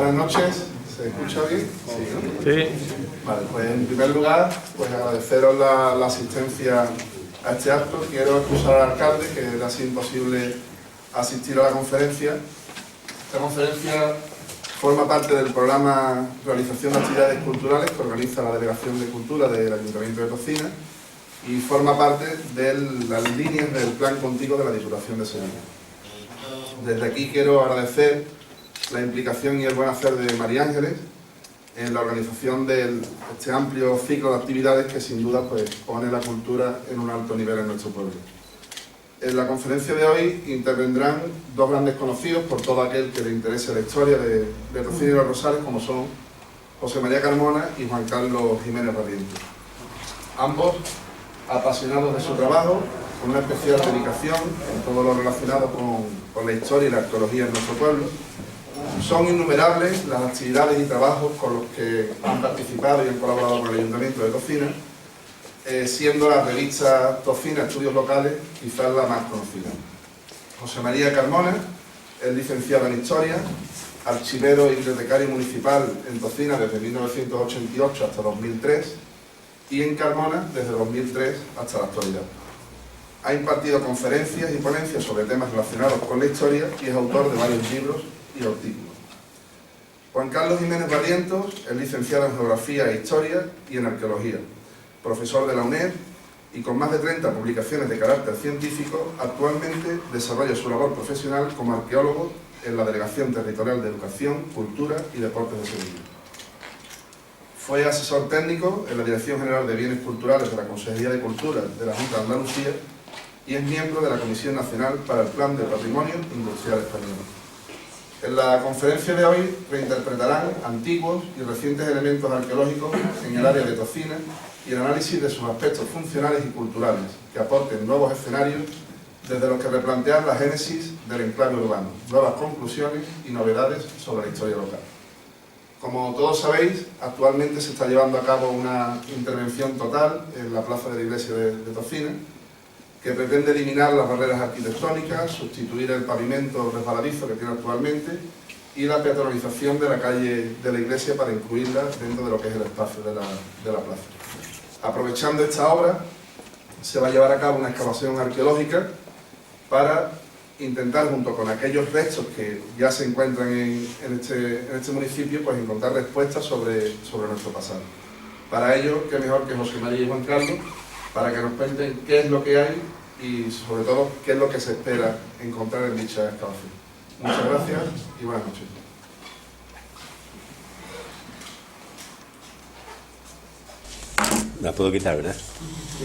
Buenas noches, ¿se escucha bien? Sí, ¿no? Sí. Vale, pues en primer lugar, pues agradeceros la asistencia a este acto. Quiero excusar al alcalde, que le ha sido imposible asistir a la conferencia. Esta conferencia forma parte del programa Realización de Actividades Culturales que organiza la Delegación de Cultura del Ayuntamiento de Tocina y forma parte de las líneas del Plan Contigo de la Diputación de Sevilla. Desde aquí quiero agradecer la implicación y el buen hacer de María Ángeles en la organización de este amplio ciclo de actividades que sin duda pues, pone la cultura en un alto nivel en nuestro pueblo. En la conferencia de hoy intervendrán dos grandes conocidos por todo aquel que le interese la historia de Tocina y los Rosales, como son José María Carmona y Juan Carlos Jiménez Barrientos. Ambos apasionados de su trabajo, con una especial dedicación en todo lo relacionado con la historia y la arqueología en nuestro pueblo. Son innumerables las actividades y trabajos con los que han participado y han colaborado con el Ayuntamiento de Tocina, siendo la revista Tocina Estudios Locales quizás la más conocida. José María Carmona es licenciado en Historia, archivero y bibliotecario municipal en Tocina desde 1988 hasta 2003 y en Carmona desde 2003 hasta la actualidad. Ha impartido conferencias y ponencias sobre temas relacionados con la historia y es autor de varios libros y artículos. Juan Carlos Jiménez Barrientos es licenciado en Geografía e Historia y en Arqueología, profesor de la UNED y con más de 30 publicaciones de carácter científico, actualmente desarrolla su labor profesional como arqueólogo en la Delegación Territorial de Educación, Cultura y Deportes de Sevilla. Fue asesor técnico en la Dirección General de Bienes Culturales de la Consejería de Cultura de la Junta de Andalucía y es miembro de la Comisión Nacional para el Plan de Patrimonio Industrial Español. En la conferencia de hoy reinterpretarán antiguos y recientes elementos arqueológicos en el área de Tocina y el análisis de sus aspectos funcionales y culturales, que aporten nuevos escenarios desde los que replantear la génesis del enclave urbano, nuevas conclusiones y novedades sobre la historia local. Como todos sabéis, actualmente se está llevando a cabo una intervención total en la plaza de la iglesia de Tocina, que pretende eliminar las barreras arquitectónicas, sustituir el pavimento resbaladizo que tiene actualmente y la peatonalización de la calle de la iglesia para incluirla dentro de lo que es el espacio de la plaza. Aprovechando esta obra, se va a llevar a cabo una excavación arqueológica para intentar, junto con aquellos restos que ya se encuentran en este municipio, pues encontrar respuestas sobre nuestro pasado. Para ello, qué mejor que José María y Juan Carlos, para que nos cuenten qué es lo que hay y, sobre todo, qué es lo que se espera encontrar en dicha excavación. Muchas gracias y buenas noches. La puedo quitar, ¿verdad?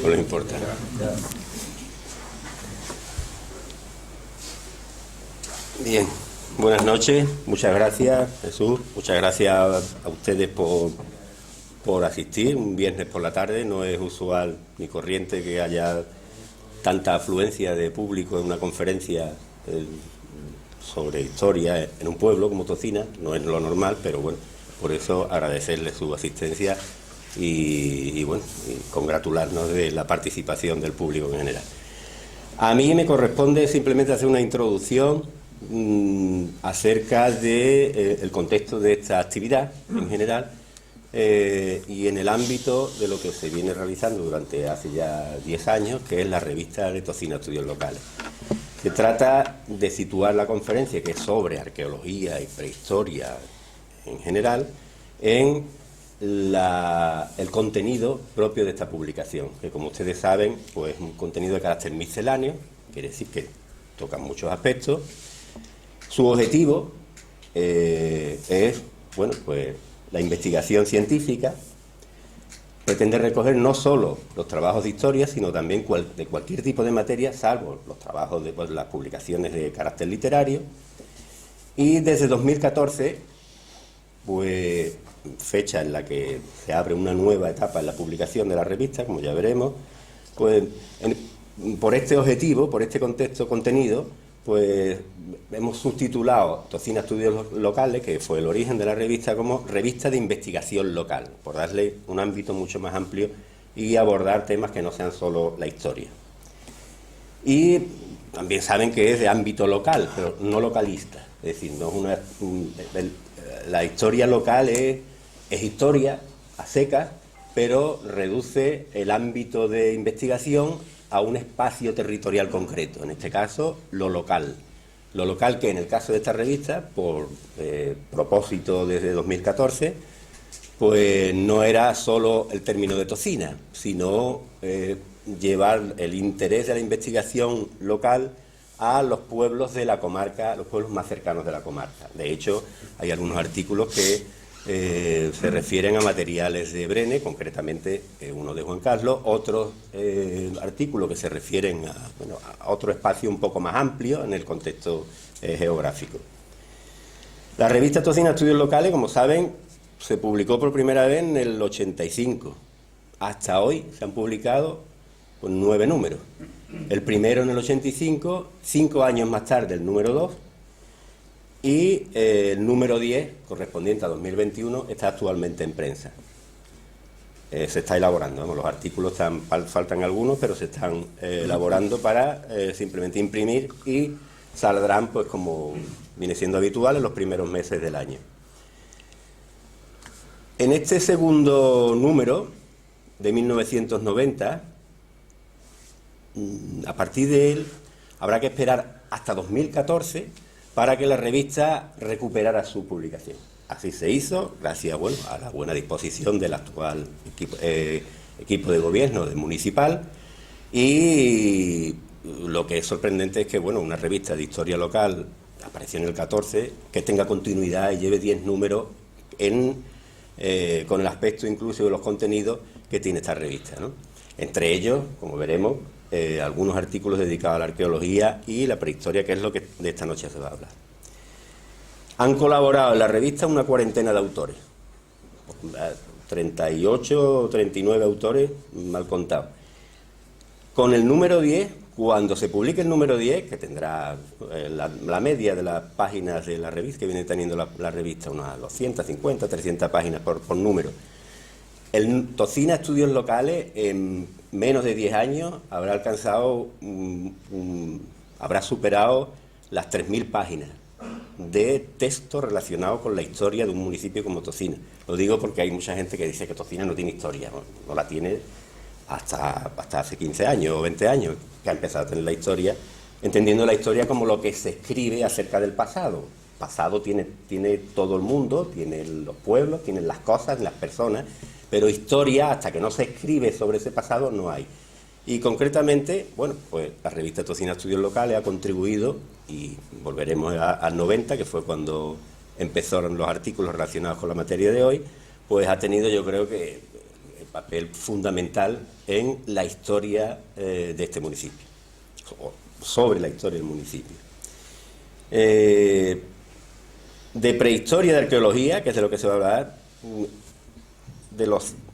No les importa. Bien, buenas noches. Muchas gracias, Jesús. Muchas gracias a ustedes por asistir un viernes por la tarde. No es usual ni corriente que haya tanta afluencia de público en una conferencia sobre historia en un pueblo como Tocina. No es lo normal, pero bueno, por eso agradecerles su asistencia y bueno, y congratularnos de la participación del público en general. A mí me corresponde simplemente hacer una introducción acerca del contexto de esta actividad en general y en el ámbito de lo que se viene realizando durante hace ya 10 años, que es la revista de Tocina Estudios Locales. Se trata de situar la conferencia, que es sobre arqueología y prehistoria en general, en el contenido propio de esta publicación, que como ustedes saben, pues es un contenido de carácter misceláneo, quiere decir que toca muchos aspectos. Su objetivo es, bueno, pues la investigación científica. Pretende recoger no solo los trabajos de historia, sino también de cualquier tipo de materia, salvo los trabajos de las publicaciones de carácter literario. Y desde 2014, pues fecha en la que se abre una nueva etapa en la publicación de la revista, como ya veremos, pues por este objetivo, por este contenido, pues hemos subtitulado Tocina Estudios Locales, que fue el origen de la revista, como revista de investigación local, por darle un ámbito mucho más amplio y abordar temas que no sean solo la historia. Y también saben que es de ámbito local, pero no localista, es decir, no es la historia local es historia a secas, pero reduce el ámbito de investigación a un espacio territorial concreto, en este caso lo local. Lo local que en el caso de esta revista, por propósito desde 2014, pues no era solo el término de Tocina, sino llevar el interés de la investigación local a los pueblos de la comarca, los pueblos más cercanos de la comarca. De hecho, hay algunos artículos que se refieren a materiales de Brene, concretamente uno de Juan Carlos, otros artículos que se refieren a otro espacio un poco más amplio en el contexto geográfico. La revista Tocina Estudios Locales, como saben, se publicó por primera vez en el 85. Hasta hoy se han publicado 9 números. El primero en el 85, 5 años más tarde el número 2, y el número 10, correspondiente a 2021, está actualmente en prensa. Se está elaborando, ¿no? Los artículos faltan algunos, pero se están elaborando para simplemente imprimir, y saldrán, pues como viene siendo habitual, en los primeros meses del año. En este segundo número, de 1990, a partir de él habrá que esperar hasta 2014 para que la revista recuperara su publicación. Así se hizo, gracias a la buena disposición del actual equipo de gobierno municipal, y lo que es sorprendente es que una revista de historia local apareció en el 14, que tenga continuidad y lleve 10 números con el aspecto incluso de los contenidos que tiene esta revista, ¿no? Entre ellos, como veremos, algunos artículos dedicados a la arqueología y la prehistoria, que es lo que de esta noche se va a hablar. Han colaborado en la revista una cuarentena de autores, 38 o 39 autores, mal contados. Con el número 10, cuando se publique el número 10, que tendrá la media de las páginas de la revista, que viene teniendo la revista, unas 250, 300 páginas por número, el Tocina Estudios Locales, en menos de 10 años, habrá alcanzado, habrá superado las 3.000 páginas de texto relacionado con la historia de un municipio como Tocina. Lo digo porque hay mucha gente que dice que Tocina no tiene historia. No la tiene hasta hace 15 años o 20 años, que ha empezado a tener la historia, entendiendo la historia como lo que se escribe acerca del pasado. Pasado tiene todo el mundo, tiene los pueblos, tienen las cosas, las personas, pero historia, hasta que no se escribe sobre ese pasado, no hay. Y concretamente, pues la revista Tocina Estudios Locales ha contribuido, y volveremos al 90, que fue cuando empezaron los artículos relacionados con la materia de hoy, pues ha tenido, yo creo que, el papel fundamental en la historia de este municipio, sobre la historia del municipio. De prehistoria, de arqueología, que es de lo que se va a hablar,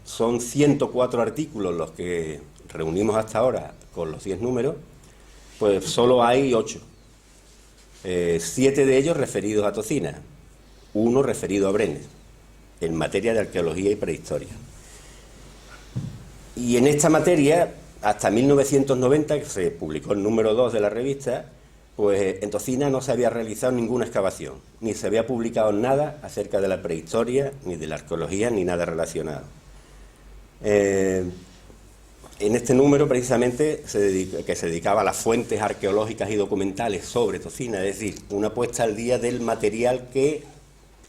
son 104 artículos los que reunimos hasta ahora con los 10 números, pues solo hay 8. 7 de ellos referidos a Tocina, 1 referido a Brenes, en materia de arqueología y prehistoria. Y en esta materia, hasta 1990, que se publicó el número 2 de la revista, pues en Tocina no se había realizado ninguna excavación, ni se había publicado nada acerca de la prehistoria, ni de la arqueología, ni nada relacionado. En este número, precisamente, que se dedicaba a las fuentes arqueológicas y documentales sobre Tocina, es decir, una puesta al día del material que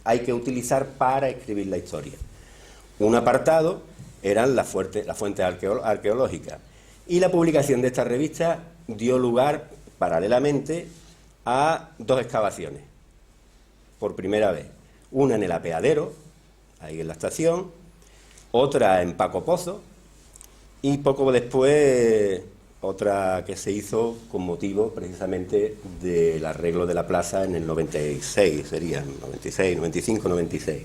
hay que utilizar para escribir la historia. Un apartado eran las fuentes arqueológicas, y la publicación de esta revista dio lugar, paralelamente, a 2 excavaciones, por primera vez. Una en el apeadero, ahí en la estación, otra en Paco Pozo, y poco después otra que se hizo con motivo precisamente del arreglo de la plaza en el 96, sería 96, 95, 96.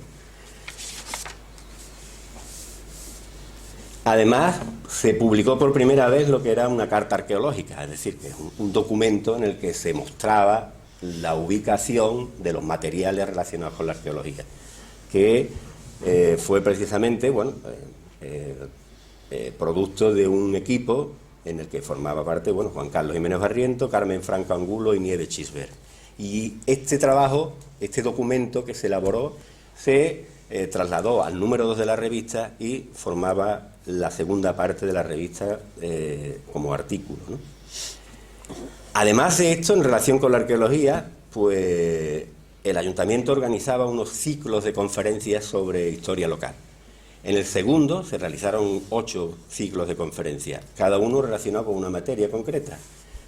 Además, se publicó por primera vez lo que era una carta arqueológica, es decir, que es un documento en el que se mostraba la ubicación de los materiales relacionados con la arqueología, que fue precisamente, producto de un equipo en el que formaba parte, Juan Carlos Jiménez Barriento, Carmen Franco Angulo y Nieves Chisbert. Y este trabajo, este documento que se elaboró, se trasladó al número 2 de la revista y formaba la segunda parte de la revista como artículo, ¿no? Además de esto, en relación con la arqueología, pues el ayuntamiento organizaba unos ciclos de conferencias sobre historia local. En el segundo se realizaron 8 ciclos de conferencias, cada uno relacionado con una materia concreta,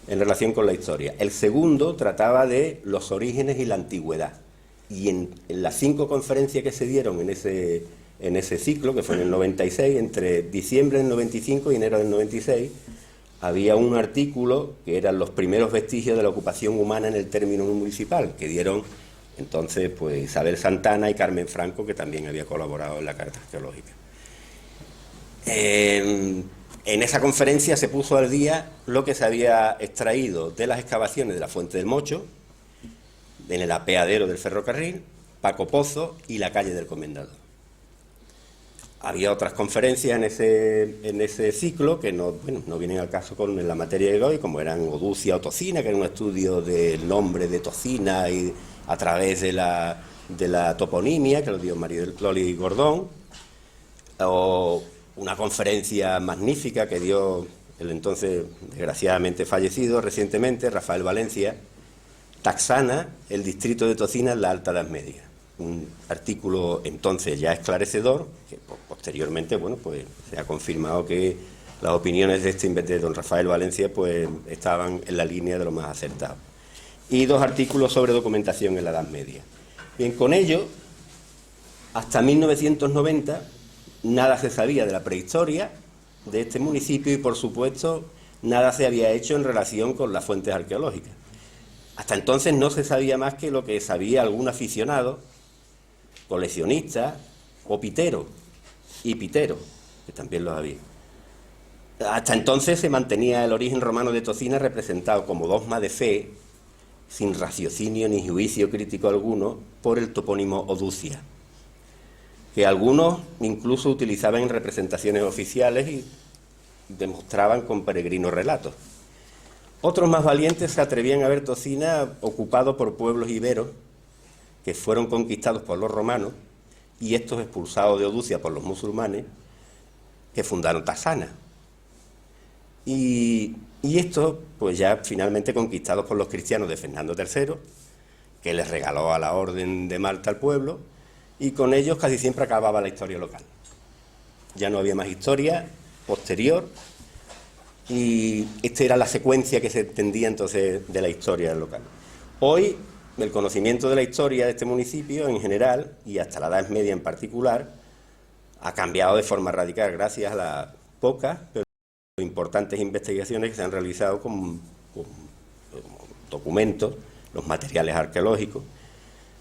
en relación con la historia. El segundo trataba de los orígenes y la antigüedad. Y en las 5 conferencias que se dieron en ese ciclo, que fue en el 96, entre diciembre del 95 y enero del 96, había un artículo que eran los primeros vestigios de la ocupación humana en el término municipal, que dieron entonces pues Isabel Santana y Carmen Franco, que también había colaborado en la Carta Arqueológica. En esa conferencia se puso al día lo que se había extraído de las excavaciones de la Fuente del Mocho, en el apeadero del ferrocarril, Paco Pozo y la calle del Comendador. Había otras conferencias en ese ciclo que no vienen al caso con la materia de hoy, como eran Oducia o Tocina, que era un estudio del nombre de Tocina y a través de la toponimia, que lo dio María Loli Gordón, o una conferencia magnífica que dio el entonces desgraciadamente fallecido recientemente Rafael Valencia, Taxana, el distrito de Tocina en la Alta Edad Media. Un artículo entonces ya esclarecedor, que posteriormente, bueno, pues se ha confirmado que las opiniones de don Rafael Valencia pues estaban en la línea de lo más acertado. Y 2 artículos sobre documentación en la Edad Media. Bien, con ello, hasta 1990, nada se sabía de la prehistoria de este municipio y, por supuesto, nada se había hecho en relación con las fuentes arqueológicas. Hasta entonces no se sabía más que lo que sabía algún aficionado, coleccionista o pitero, que también los había. Hasta entonces se mantenía el origen romano de Tocina representado como dogma de fe, sin raciocinio ni juicio crítico alguno, por el topónimo Oducia, que algunos incluso utilizaban en representaciones oficiales y demostraban con peregrinos relatos. Otros más valientes se atrevían a ver Tocina ocupado por pueblos iberos que fueron conquistados por los romanos y estos expulsados de Oducia por los musulmanes que fundaron Taxana. Y estos, pues ya finalmente conquistados por los cristianos de Fernando III, que les regaló a la Orden de Malta al pueblo, y con ellos casi siempre acababa la historia local. Ya no había más historia posterior, y esta era la secuencia que se entendía entonces de la historia local. Hoy, el conocimiento de la historia de este municipio en general, y hasta la Edad Media en particular, ha cambiado de forma radical gracias a las pocas pero importantes investigaciones que se han realizado con documentos, los materiales arqueológicos,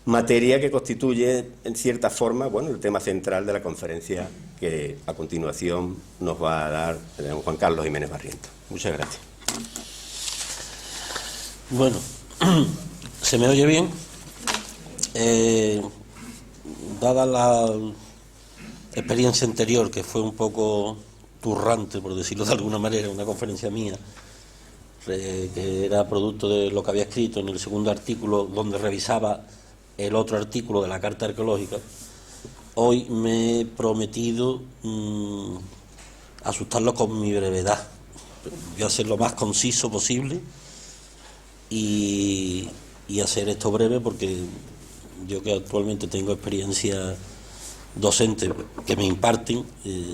materia que constituye en cierta forma, bueno, el tema central de la conferencia que a continuación nos va a dar don Juan Carlos Jiménez Barrientos. Muchas gracias. Bueno, ¿se me oye bien? Dada la experiencia anterior, que fue un poco turrante, por decirlo de alguna manera, una conferencia mía, que era producto de lo que había escrito en el segundo artículo, donde revisaba el otro artículo de la Carta Arqueológica, hoy me he prometido asustarlo con mi brevedad. Voy a ser lo más conciso posible y hacer esto breve, porque yo, que actualmente tengo experiencia docente que me imparten,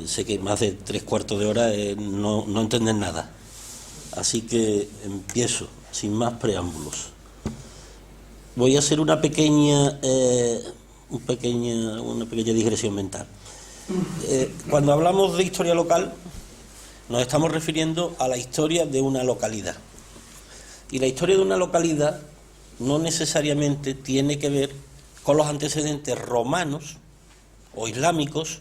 sé que más de 3/4 de hora no entienden nada. Así que empiezo, sin más preámbulos. Voy a hacer una pequeña digresión mental. Cuando hablamos de historia local, nos estamos refiriendo a la historia de una localidad. Y la historia de una localidad no necesariamente tiene que ver con los antecedentes romanos o islámicos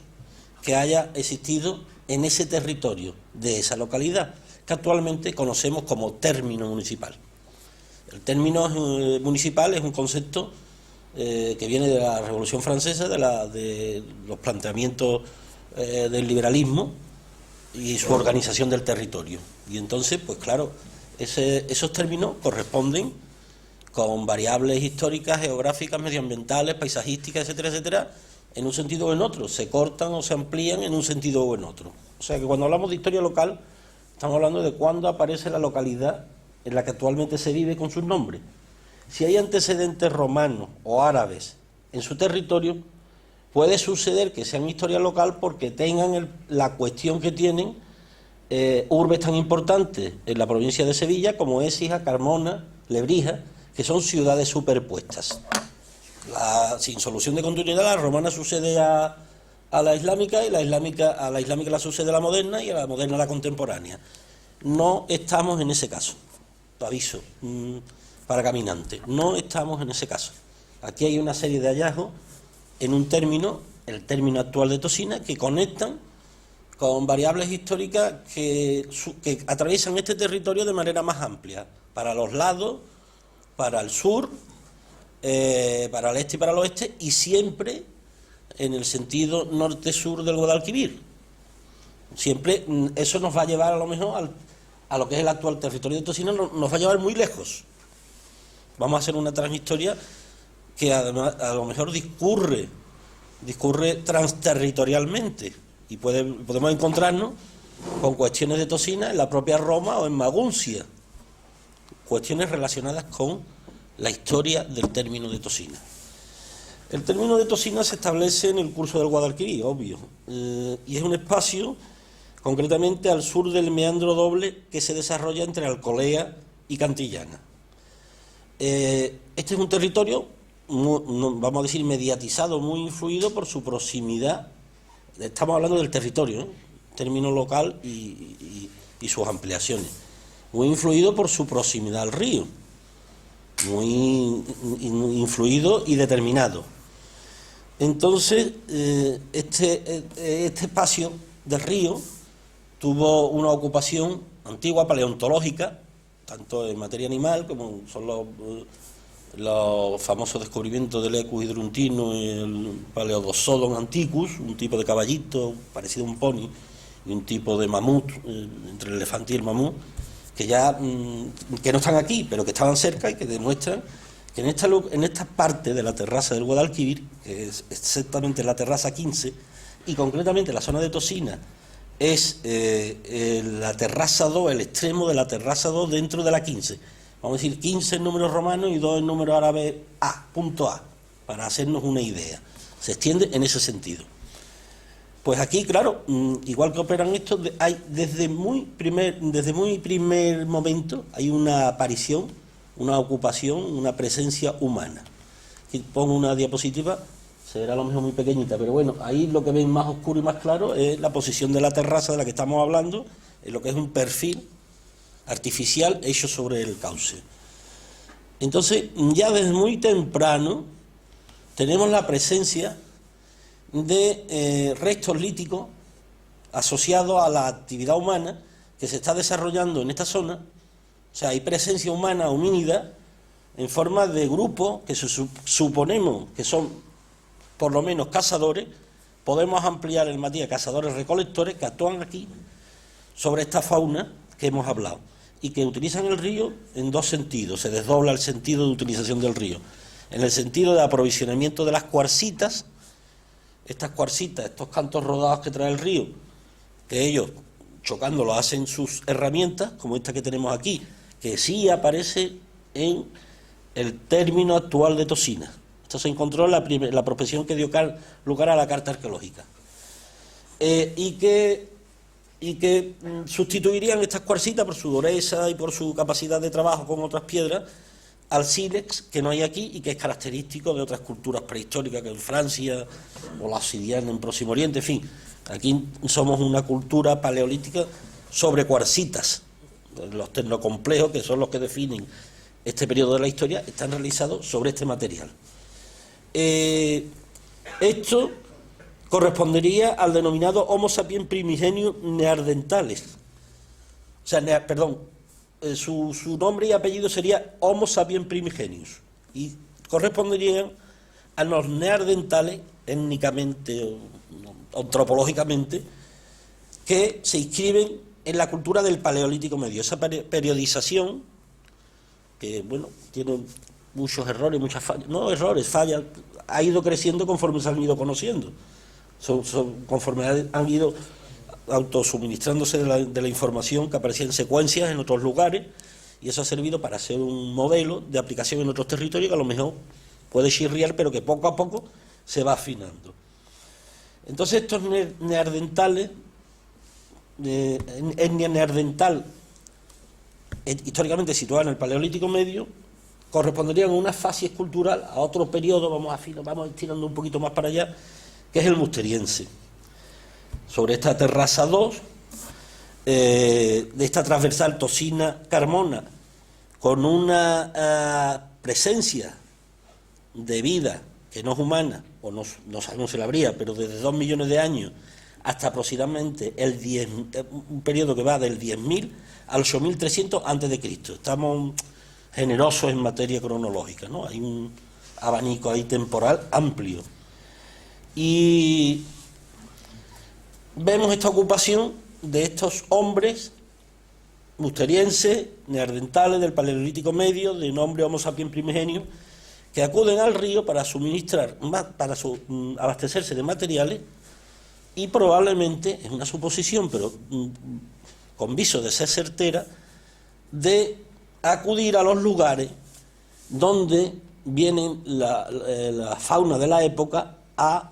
que haya existido en ese territorio de esa localidad, que actualmente conocemos como término municipal. El término municipal es un concepto que viene de la Revolución Francesa, de los planteamientos del liberalismo y su organización del territorio. Y entonces, pues claro, esos términos corresponden con variables históricas, geográficas, medioambientales, paisajísticas, etcétera, etcétera, en un sentido o en otro, se cortan o se amplían en un sentido o en otro. O sea que cuando hablamos de historia local, estamos hablando de cuándo aparece la localidad en la que actualmente se vive con sus nombres. Si hay antecedentes romanos o árabes en su territorio, puede suceder que sean historia local porque tengan la cuestión que tienen urbes tan importantes en la provincia de Sevilla como Écija, Carmona, Lebrija, que son ciudades superpuestas. Sin solución de continuidad, la romana sucede a la islámica, y a la islámica la sucede a la moderna, y a la moderna a la contemporánea. No estamos en ese caso, aviso, para caminantes, no estamos en ese caso. Aquí hay una serie de hallazgos en un término, el término actual de Tosina, que conectan con variables históricas que atraviesan este territorio de manera más amplia, para los lados, para el sur, para el este y para el oeste, y siempre en el sentido norte-sur del Guadalquivir. Siempre eso nos va a llevar a lo mejor a lo que es el actual territorio de Tosina, nos va a llevar muy lejos. Vamos a hacer una transhistoria que además a lo mejor discurre transterritorialmente, y podemos encontrarnos con cuestiones de Tosina en la propia Roma o en Maguncia, cuestiones relacionadas con la historia del término de Tosina. El término de Tosina se establece en el curso del Guadalquivir, obvio, y es un espacio concretamente al sur del meandro doble que se desarrolla entre Alcolea y Cantillana. Este es un territorio, vamos a decir, mediatizado, muy influido por su proximidad. Estamos hablando del territorio, término local y sus ampliaciones. Muy influido por su proximidad al río, muy influido y determinado. Entonces, este espacio del río tuvo una ocupación antigua paleontológica, tanto en materia animal, como son los famosos descubrimientos del Equus hidruntino y el Paleodosodon antiquus, un tipo de caballito parecido a un pony, y un tipo de mamut, entre el elefante y el mamut, que no están aquí, pero que estaban cerca y que demuestran que en esta parte de la terraza del Guadalquivir, que es exactamente la terraza 15, y concretamente la zona de Tosina, es la terraza 2, el extremo de la terraza 2 dentro de la 15. Vamos a decir 15 en números romanos y 2 en números árabes punto A, para hacernos una idea. Se extiende en ese sentido. Pues aquí, claro, igual que operan estos, hay desde muy primer momento hay una aparición, una ocupación, una presencia humana. Aquí pongo una diapositiva, se verá a lo mejor muy pequeñita, pero bueno, ahí lo que ven más oscuro y más claro es la posición de la terraza de la que estamos hablando, en lo que es un perfil artificial hecho sobre el cauce. Entonces, ya desde muy temprano tenemos la presencia de restos líticos asociados a la actividad humana que se está desarrollando en esta zona. O sea, hay presencia humana homínida en forma de grupos que suponemos que son por lo menos cazadores. Podemos ampliar el matiz a cazadores recolectores que actúan aquí sobre esta fauna que hemos hablado y que utilizan el río en dos sentidos. Se desdobla el sentido de utilización del río en el sentido de aprovisionamiento de las cuarcitas. Estas cuarcitas, estos cantos rodados que trae el río, que ellos chocándolo hacen sus herramientas, como esta que tenemos aquí, que sí aparece en el término actual de Tosina. Esto se encontró en la prospección que dio lugar a la carta arqueológica. Y que sustituirían estas cuarcitas por su dureza y por su capacidad de trabajo con otras piedras al sílex, que no hay aquí y que es característico de otras culturas prehistóricas, que en Francia o la obsidiana en Próximo Oriente, en fin. Aquí somos una cultura paleolítica sobre cuarcitas. Los tecnocomplejos, que son los que definen este periodo de la historia, están realizados sobre este material. Esto correspondería al denominado Homo sapiens primigenius neandertales. O sea, su nombre y apellido sería Homo sapiens primigenius y corresponderían a los neandertales étnicamente o antropológicamente que se inscriben en la cultura del Paleolítico Medio. Esa periodización que, bueno, tiene muchos errores, muchas fallas, no errores, fallas, ha ido creciendo conforme se han ido conociendo, conforme han ido autosuministrándose de la información que aparecía en secuencias en otros lugares, y eso ha servido para hacer un modelo de aplicación en otros territorios que a lo mejor puede chirriar, pero que poco a poco se va afinando. Entonces estos neandertales, etnia neandertal, históricamente situada en el Paleolítico Medio, corresponderían a una fase escultural, a otro periodo, vamos estirando un poquito más para allá, que es el musteriense. Sobre esta terraza 2, de esta transversal Tosina-Carmona, con una presencia de vida que no es humana, o no sabemos si la habría, pero desde 2 millones de años hasta aproximadamente un periodo que va del 10.000 al 8.300 a.C. Estamos generosos en materia cronológica, ¿no? Hay un abanico ahí temporal amplio. Y vemos esta ocupación de estos hombres musterienses, neandertales del Paleolítico Medio, de nombre Homo sapiens primigenio, que acuden al río para abastecerse de materiales y probablemente, es una suposición, pero con viso de ser certera, de acudir a los lugares donde vienen la fauna de la época a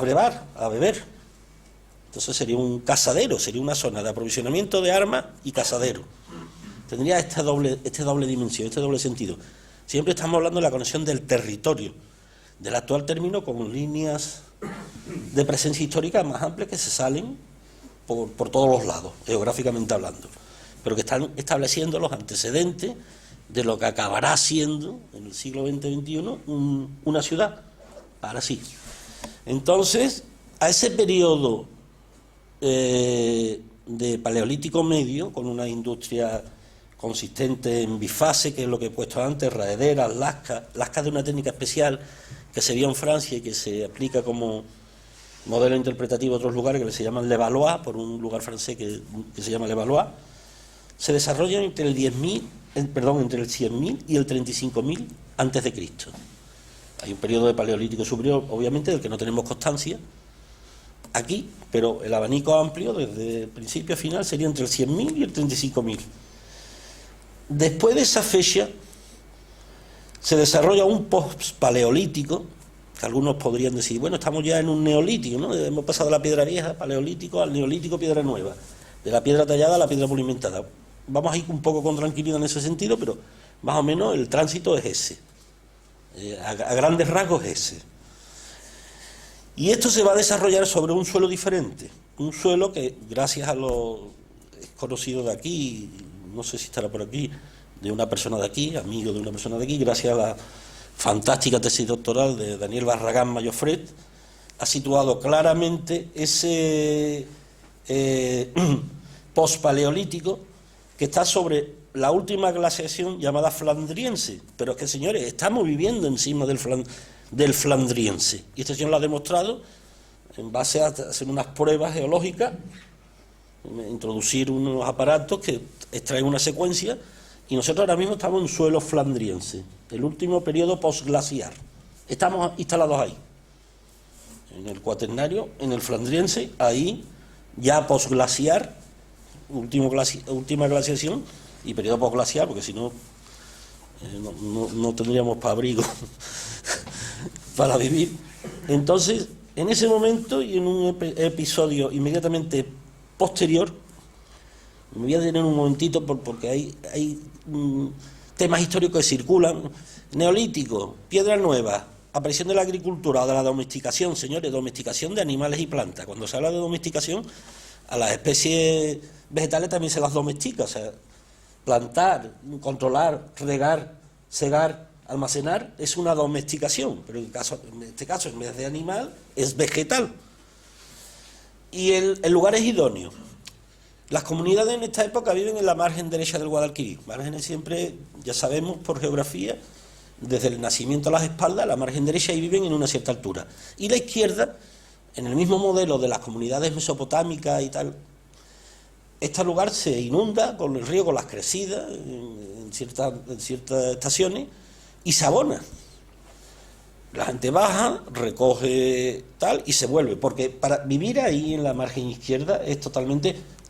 brevar, a beber. Entonces sería un cazadero, sería una zona de aprovisionamiento de armas y cazadero. Tendría esta doble dimensión, este doble sentido. Siempre estamos hablando de la conexión del territorio, del actual término, con líneas de presencia histórica más amplias que se salen por todos los lados, geográficamente hablando, pero que están estableciendo los antecedentes de lo que acabará siendo, en el siglo XX-XXI, una ciudad, ahora sí. Entonces, a ese periodo de Paleolítico Medio, con una industria consistente en bifase, que es lo que he puesto antes, raederas, lascas de una técnica especial que se vio en Francia y que se aplica como modelo interpretativo a otros lugares, que se llaman Le Valois, por un lugar francés que se llama Le Valois, se desarrollan entre el 100.000 y el 35.000 antes de Cristo. Hay un periodo de Paleolítico superior, obviamente, del que no tenemos constancia aquí, pero el abanico amplio, desde principio a final, sería entre el 100.000 y el 35.000. Después de esa fecha, se desarrolla un post-paleolítico, que algunos podrían decir, bueno, estamos ya en un neolítico, ¿no? Hemos pasado de la piedra vieja, paleolítico, al neolítico, piedra nueva, de la piedra tallada a la piedra pulimentada. Vamos a ir un poco con tranquilidad en ese sentido, pero más o menos el tránsito es ese. A grandes rasgos es ese. Y esto se va a desarrollar sobre un suelo diferente, un suelo que, gracias a lo conocido de aquí, no sé si estará por aquí, de una persona de aquí, amigo de una persona de aquí, gracias a la fantástica tesis doctoral de Daniel Barragán Mayofret, ha situado claramente ese pospaleolítico que está sobre la última glaciación llamada flandriense, pero es que, señores, estamos viviendo encima del flandriense, y este señor lo ha demostrado en base a hacer unas pruebas geológicas, introducir unos aparatos que extraen una secuencia, y nosotros ahora mismo estamos en suelo flandriense, el último periodo postglaciar. Estamos instalados ahí, en el Cuaternario, en el flandriense, ahí ya postglaciar, última glaciación y periodo postglaciar, porque si no, no tendríamos para abrigo para vivir. Entonces, en ese momento y en un episodio inmediatamente posterior, me voy a detener un momentito porque hay temas históricos que circulan. Neolítico, piedra nueva, aparición de la agricultura o de la domesticación. Señores, domesticación de animales y plantas. Cuando se habla de domesticación, a las especies vegetales también se las domestica, o sea, plantar, controlar, regar, segar, almacenar es una domesticación, pero en este caso, en vez de animal, es vegetal. Y el lugar es idóneo. Las comunidades en esta época viven en la margen derecha del Guadalquivir. Márgenes siempre, ya sabemos por geografía, desde el nacimiento a las espaldas, la margen derecha, y viven en una cierta altura. Y la izquierda, en el mismo modelo de las comunidades mesopotámicas y tal, este lugar se inunda con el río, con las crecidas, en ciertas estaciones y se abona. La gente baja, recoge tal y se vuelve, porque para vivir ahí en la margen izquierda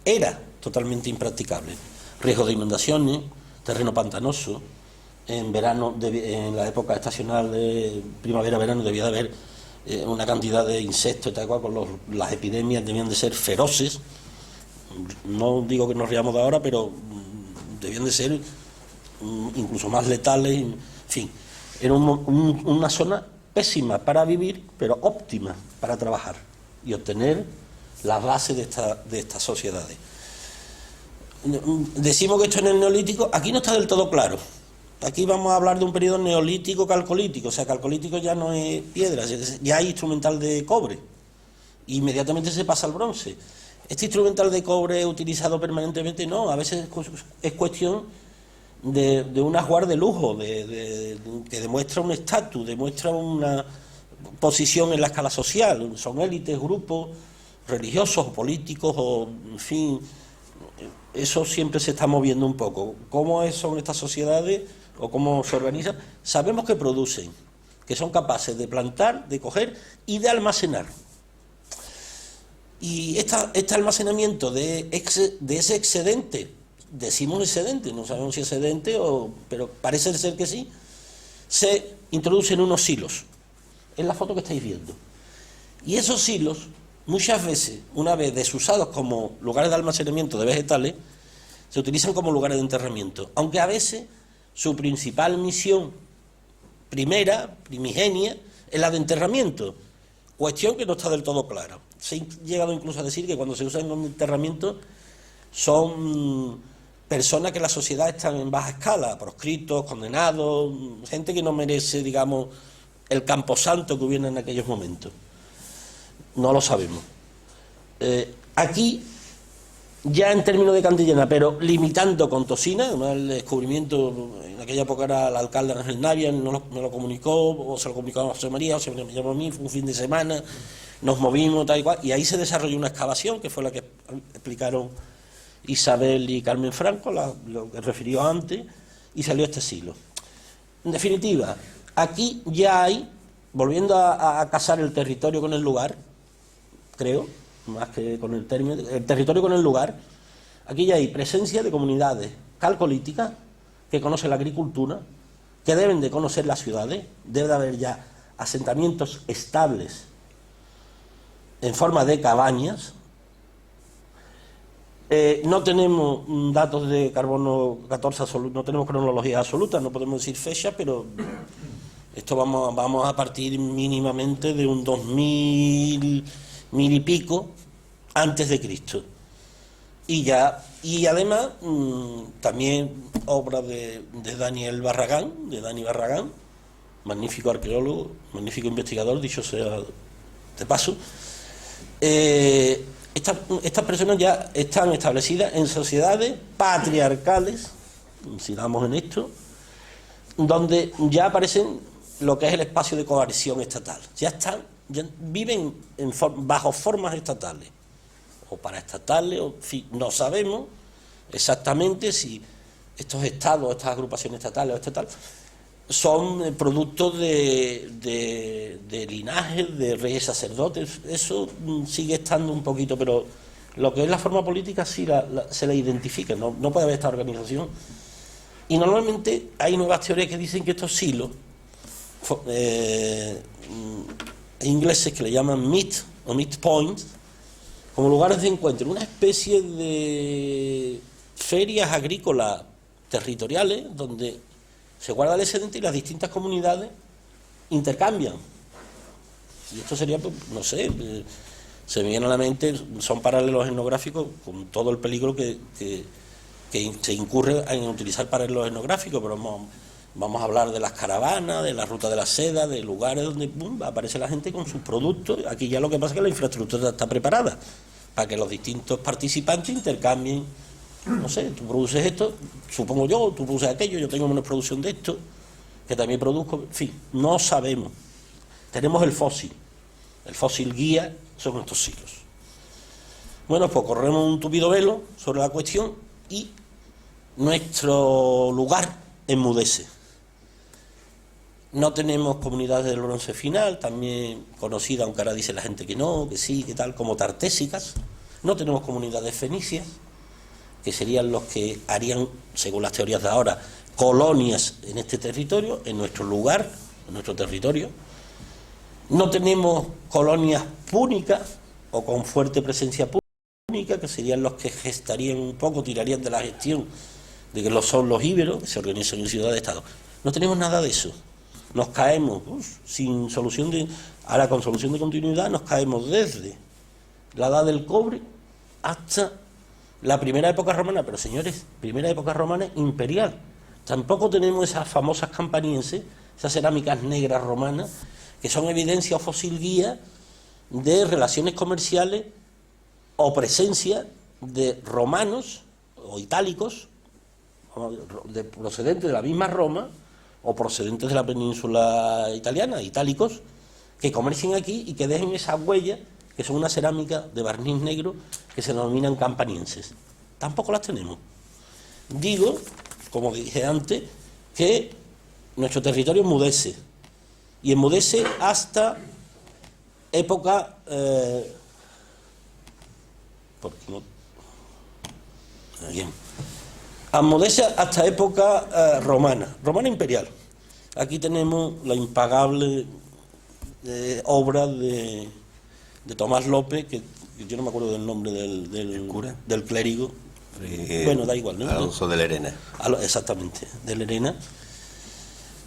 era totalmente impracticable. Riesgo de inundaciones, terreno pantanoso, en verano, en la época estacional de primavera-verano debía de haber una cantidad de insectos y tal cual, las epidemias debían de ser feroces. No digo que nos riamos de ahora, pero debían de ser incluso más letales, en fin. Era una zona pésima para vivir, pero óptima para trabajar y obtener las bases de estas sociedades. Decimos que esto en el Neolítico, aquí no está del todo claro. Aquí vamos a hablar de un periodo neolítico calcolítico, o sea, calcolítico ya no es piedra, ya hay instrumental de cobre. Inmediatamente se pasa al bronce. Este instrumental de cobre utilizado permanentemente no, a veces es cuestión de un ajuar de lujo, que demuestra un estatus, demuestra una posición en la escala social. Son élites, grupos religiosos o políticos, o en fin, eso siempre se está moviendo un poco. ¿Cómo son estas sociedades o cómo se organizan? Sabemos que producen, que son capaces de plantar, de coger y de almacenar. Y este almacenamiento de ese excedente, decimos excedente, no sabemos si es excedente, pero parece ser que sí, se introducen unos silos, en la foto que estáis viendo. Y esos silos, muchas veces, una vez desusados como lugares de almacenamiento de vegetales, se utilizan como lugares de enterramiento, aunque a veces su principal misión primigenia, es la de enterramiento, cuestión que no está del todo clara. Se ha llegado incluso a decir que cuando se usan en enterramiento son personas que en la sociedad están en baja escala, proscritos, condenados, gente que no merece, digamos, el camposanto que hubiera en aquellos momentos. No lo sabemos. Aquí, ya en términos de Cantillana, pero limitando con Tosina, además el descubrimiento, en aquella época era el alcalde Ángel Navia, me lo comunicó, o se lo comunicó a José María, o se me llamó a mí, fue un fin de semana, nos movimos, tal y cual, y ahí se desarrolló una excavación, que fue la que explicaron Isabel y Carmen Franco, lo que refirió antes, y salió este siglo. En definitiva, aquí ya hay, volviendo a casar el territorio con el lugar, creo, más que con el término, el territorio con el lugar, aquí ya hay presencia de comunidades calcolíticas que conocen la agricultura, que deben de conocer las ciudades, debe de haber ya asentamientos estables en forma de cabañas. No tenemos datos de carbono 14 absolutos, no tenemos cronología absoluta, no podemos decir fecha, pero esto vamos a partir mínimamente de un 2000 y pico antes de Cristo. Y además también obra de Dani Barragán, magnífico arqueólogo, magnífico investigador, dicho sea de paso. Estas personas ya están establecidas en sociedades patriarcales, si damos en esto, donde ya aparecen lo que es el espacio de coerción estatal. Ya viven bajo formas estatales, o paraestatales, o, en fin, no sabemos exactamente si estos estados, estas agrupaciones estatales o estatal, son productos de linajes, de reyes sacerdotes. Eso sigue estando un poquito, pero lo que es la forma política sí se la identifica, no puede haber esta organización. Y normalmente hay nuevas teorías que dicen que estos silos, ingleses que le llaman meet o meet points, como lugares de encuentro, una especie de ferias agrícolas territoriales donde se guarda el excedente y las distintas comunidades intercambian. Y esto sería, no sé, se me viene a la mente, son paralelos etnográficos con todo el peligro que se incurre en utilizar paralelos etnográficos, pero vamos a hablar de las caravanas, de la ruta de la seda, de lugares donde aparece la gente con sus productos. Aquí ya lo que pasa es que la infraestructura está preparada para que los distintos participantes intercambien. No sé, tú produces esto, supongo yo, tú produces aquello, yo tengo menos producción de esto, que también produzco, en fin, no sabemos. Tenemos el fósil guía son estos siglos. Bueno, pues corremos un tupido velo sobre la cuestión y Nuestro lugar enmudece. No tenemos comunidades del bronce final, también conocida, aunque ahora dice la gente que no, que sí, que tal, como tartésicas. No tenemos comunidades fenicias, que serían los que harían, según las teorías de ahora, colonias en este territorio, en nuestro lugar, en nuestro territorio. No tenemos colonias púnicas o con fuerte presencia púnica, que serían los que gestarían un poco, tirarían de la gestión de que lo son los íberos, que se organizan en ciudades-estado. No tenemos nada de eso. Nos caemos sin solución de... Ahora, con solución de continuidad, nos caemos desde la edad del cobre hasta la primera época romana, pero señores, primera época romana imperial. Tampoco tenemos esas famosas campanienses, esas cerámicas negras romanas, que son evidencia o fósil guía de relaciones comerciales o presencia de romanos o itálicos, procedentes de la misma Roma, o procedentes de la península italiana, itálicos, que comercien aquí y que dejen esas huellas, que son una cerámica de barniz negro, que se denominan campanienses. Tampoco las tenemos. Digo, como dije antes, que nuestro territorio enmudece, y enmudece hasta época... Bien. Enmudece hasta época romana imperial. Aquí tenemos la impagable obra de Tomás López, que yo no me acuerdo del nombre del cura, del clérigo. Bueno, da igual, ¿no? Alonso de Lerena. Exactamente, de Lerena.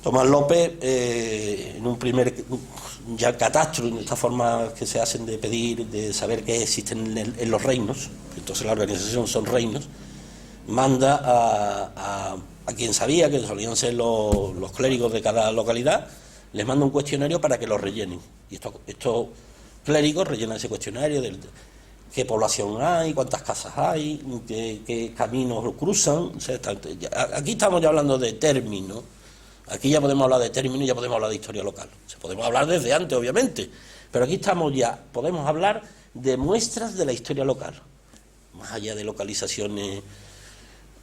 Tomás López, en un primer ya catastro, en estas formas que se hacen de pedir, de saber qué existen en los reinos, entonces la organización son reinos, manda a quien sabía que solían ser los clérigos de cada localidad, les manda un cuestionario para que lo rellenen. Y estos clérigos rellenan ese cuestionario de qué población hay, cuántas casas hay, qué caminos cruzan. O sea, aquí estamos ya hablando de términos. Aquí ya podemos hablar de términos y ya podemos hablar de historia local. O sea, podemos hablar desde antes, obviamente, pero aquí podemos hablar de muestras de la historia local, más allá de localizaciones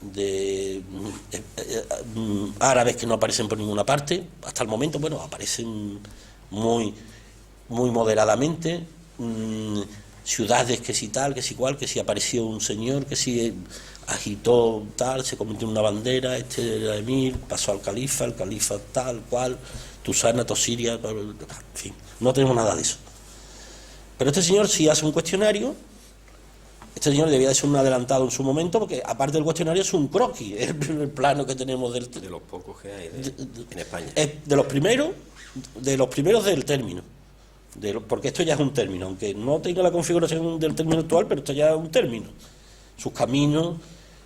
de árabes que no aparecen por ninguna parte. Hasta el momento, bueno, aparecen muy moderadamente, ciudades que si tal, que si cual, que si apareció un señor, que si agitó tal, se convirtió en una bandera, este era emir, pasó al califa, el califa tal, cual, Tusana, Tosiria, en fin, no tenemos nada de eso. Pero este señor sí hace un cuestionario. Este señor debía de ser un adelantado en su momento, porque aparte del cuestionario es un croquis, es el plano que tenemos de los pocos que hay en España. Es de los primeros del término, porque esto ya es un término, aunque no tenga la configuración del término actual, pero esto ya es un término. Sus caminos,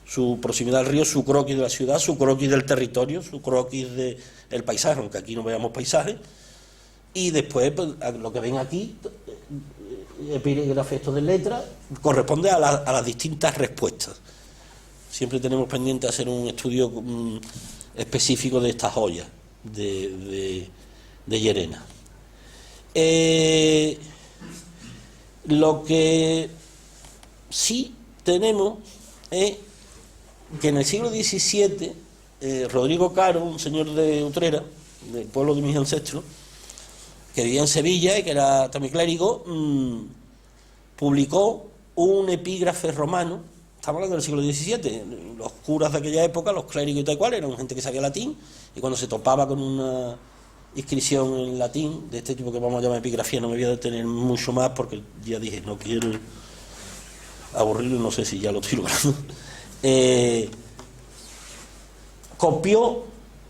su proximidad al río, su croquis de la ciudad, su croquis del territorio, su croquis del paisaje, aunque aquí no veamos paisaje, y después pues, lo que ven aquí, epígrafe esto de letras, corresponde a las distintas respuestas. Siempre tenemos pendiente hacer un estudio específico de estas joyas de Llerena. Lo que sí tenemos es que en el siglo XVII Rodrigo Caro, un señor de Utrera, del pueblo de mis ancestros, que vivía en Sevilla y que era también clérigo, publicó un epígrafe romano. Estamos hablando del siglo XVII. Los curas de aquella época, los clérigos y tal cual, eran gente que sabía latín, y cuando se topaba con una inscripción en latín de este tipo que vamos a llamar epigrafía, no me voy a detener mucho más porque ya dije, no quiero aburrirlo, no sé si ya lo estoy logrando. Copió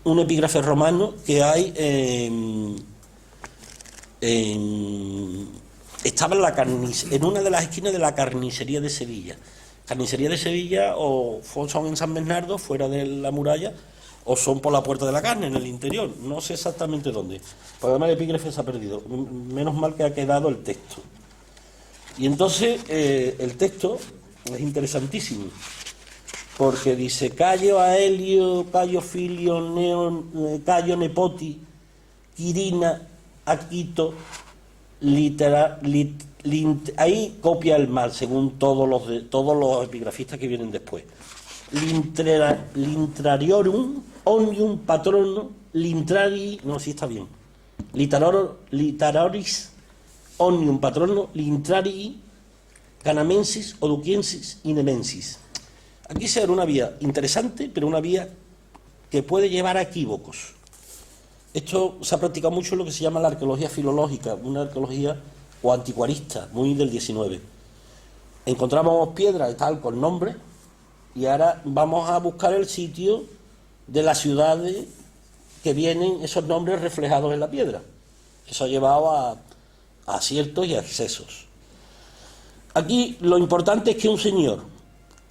un epígrafe romano que hay estaba en una de las esquinas de la carnicería de Sevilla. Carnicería de Sevilla o son en San Bernardo, fuera de la muralla, o son por la Puerta de la Carne, en el interior. No sé exactamente dónde. Porque además el epígrafe se ha perdido. Menos mal que ha quedado el texto. Y entonces el texto es interesantísimo, porque dice Cayo Aelio, Cayo Filio, Cayo Nepoti, Quirina, Aquito, ahí copia el mal, según todos los epigrafistas que vienen después. Lintrariorum omnium patrono lintrari, no, sí está bien, literaris omnium patrono lintrari canamensis, oduquiensis y nemensis. Aquí se abre una vía interesante, pero una vía que puede llevar a equívocos. Esto se ha practicado mucho en lo que se llama la arqueología filológica, una arqueología o anticuarista, muy del 19. Encontramos piedras y tal con nombres, y ahora vamos a buscar el sitio de las ciudades que vienen esos nombres reflejados en la piedra. Eso ha llevado a aciertos y a excesos. Aquí lo importante es que un señor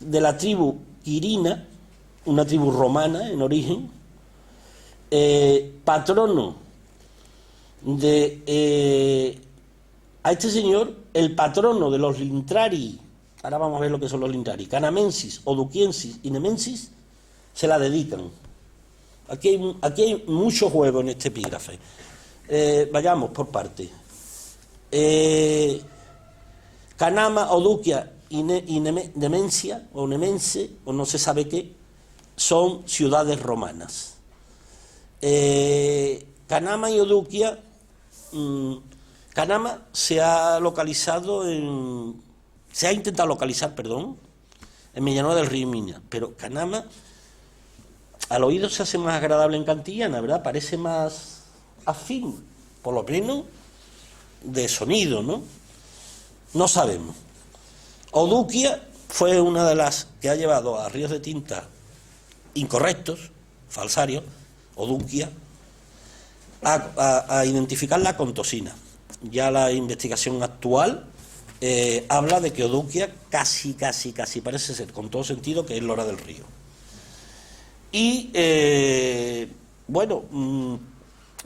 de la tribu Quirina, una tribu romana en origen, patrono de... a este señor, el patrono de los Lintrari, ahora vamos a ver lo que son los Lintrari, canamensis, oduquiensis y nemensis, se la dedican. Aquí hay mucho juego en este epígrafe. Vayamos por partes. Canama, Oduquia y Nemencia, o Nemense, o no se sabe qué, son ciudades romanas. Canama y Oduquia, Canama se ha intentado localizar, en Villanueva del Río y Miña, pero Canama al oído se hace más agradable en cantillana, ¿verdad? Parece más afín, por lo menos de sonido, ¿no? No sabemos. Oduquia fue una de las que ha llevado a ríos de tinta incorrectos, falsarios, Oduquia, a identificarla con Tosina. Ya la investigación actual habla de que Oduquia casi parece ser, con todo sentido, que es Lora del Río. Y,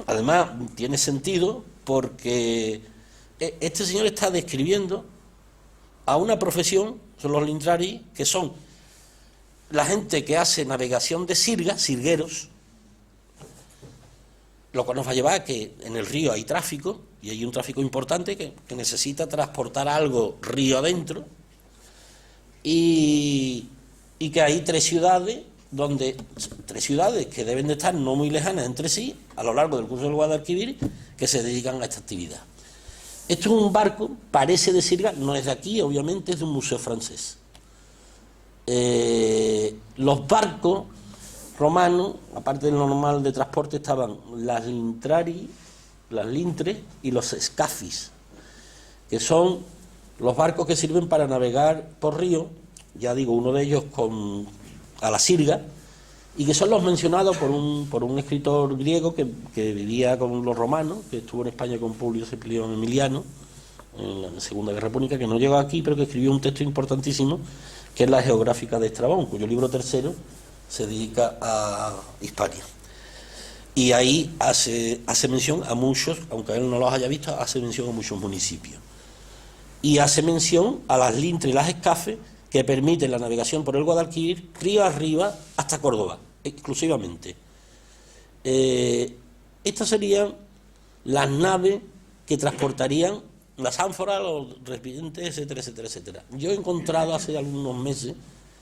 además tiene sentido porque este señor está describiendo a una profesión, son los Lintrari, que son la gente que hace navegación de sirga, sirgueros, lo que nos va a llevar a que en el río hay tráfico, y hay un tráfico importante que necesita transportar algo río adentro, y que hay tres ciudades que deben de estar no muy lejanas entre sí, a lo largo del curso del Guadalquivir, que se dedican a esta actividad. Esto es un barco, parece de sirga, no es de aquí, obviamente, es de un museo francés. Los barcos romanos, aparte del normal de transporte, estaban las lintrari, las lintres y los escafis, que son los barcos que sirven para navegar por río, ya digo, uno de ellos a la sirga, y que son los mencionados por un escritor griego que vivía con los romanos, que estuvo en España con Publio Cipriano Emiliano en la Segunda Guerra Púnica, que no llegó aquí, pero que escribió un texto importantísimo, que es la Geográfica de Estrabón, cuyo libro tercero se dedica a Hispania. Y ahí hace mención a muchos, aunque él no los haya visto, hace mención a muchos municipios. Y hace mención a las lintres y las escafes que permiten la navegación por el Guadalquivir río arriba hasta Córdoba, exclusivamente. Estas serían las naves que transportarían las ánforas, los recipientes, etcétera, etcétera, etcétera. Yo he encontrado hace algunos meses,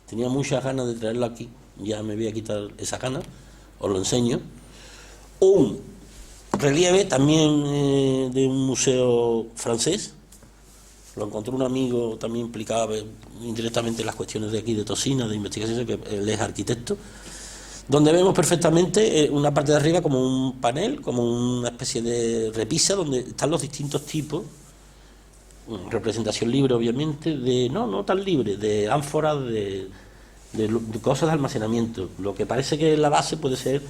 tenía muchas ganas de traerlo aquí, ya me voy a quitar esa gana, os lo enseño, un relieve también de un museo francés. Lo encontró un amigo también implicado indirectamente en las cuestiones de aquí de Tosina, de investigación, que él es arquitecto, donde vemos perfectamente una parte de arriba como un panel, como una especie de repisa, donde están los distintos tipos, representación libre obviamente, no tan libre, de ánforas, de cosas de almacenamiento. Lo que parece que la base puede ser,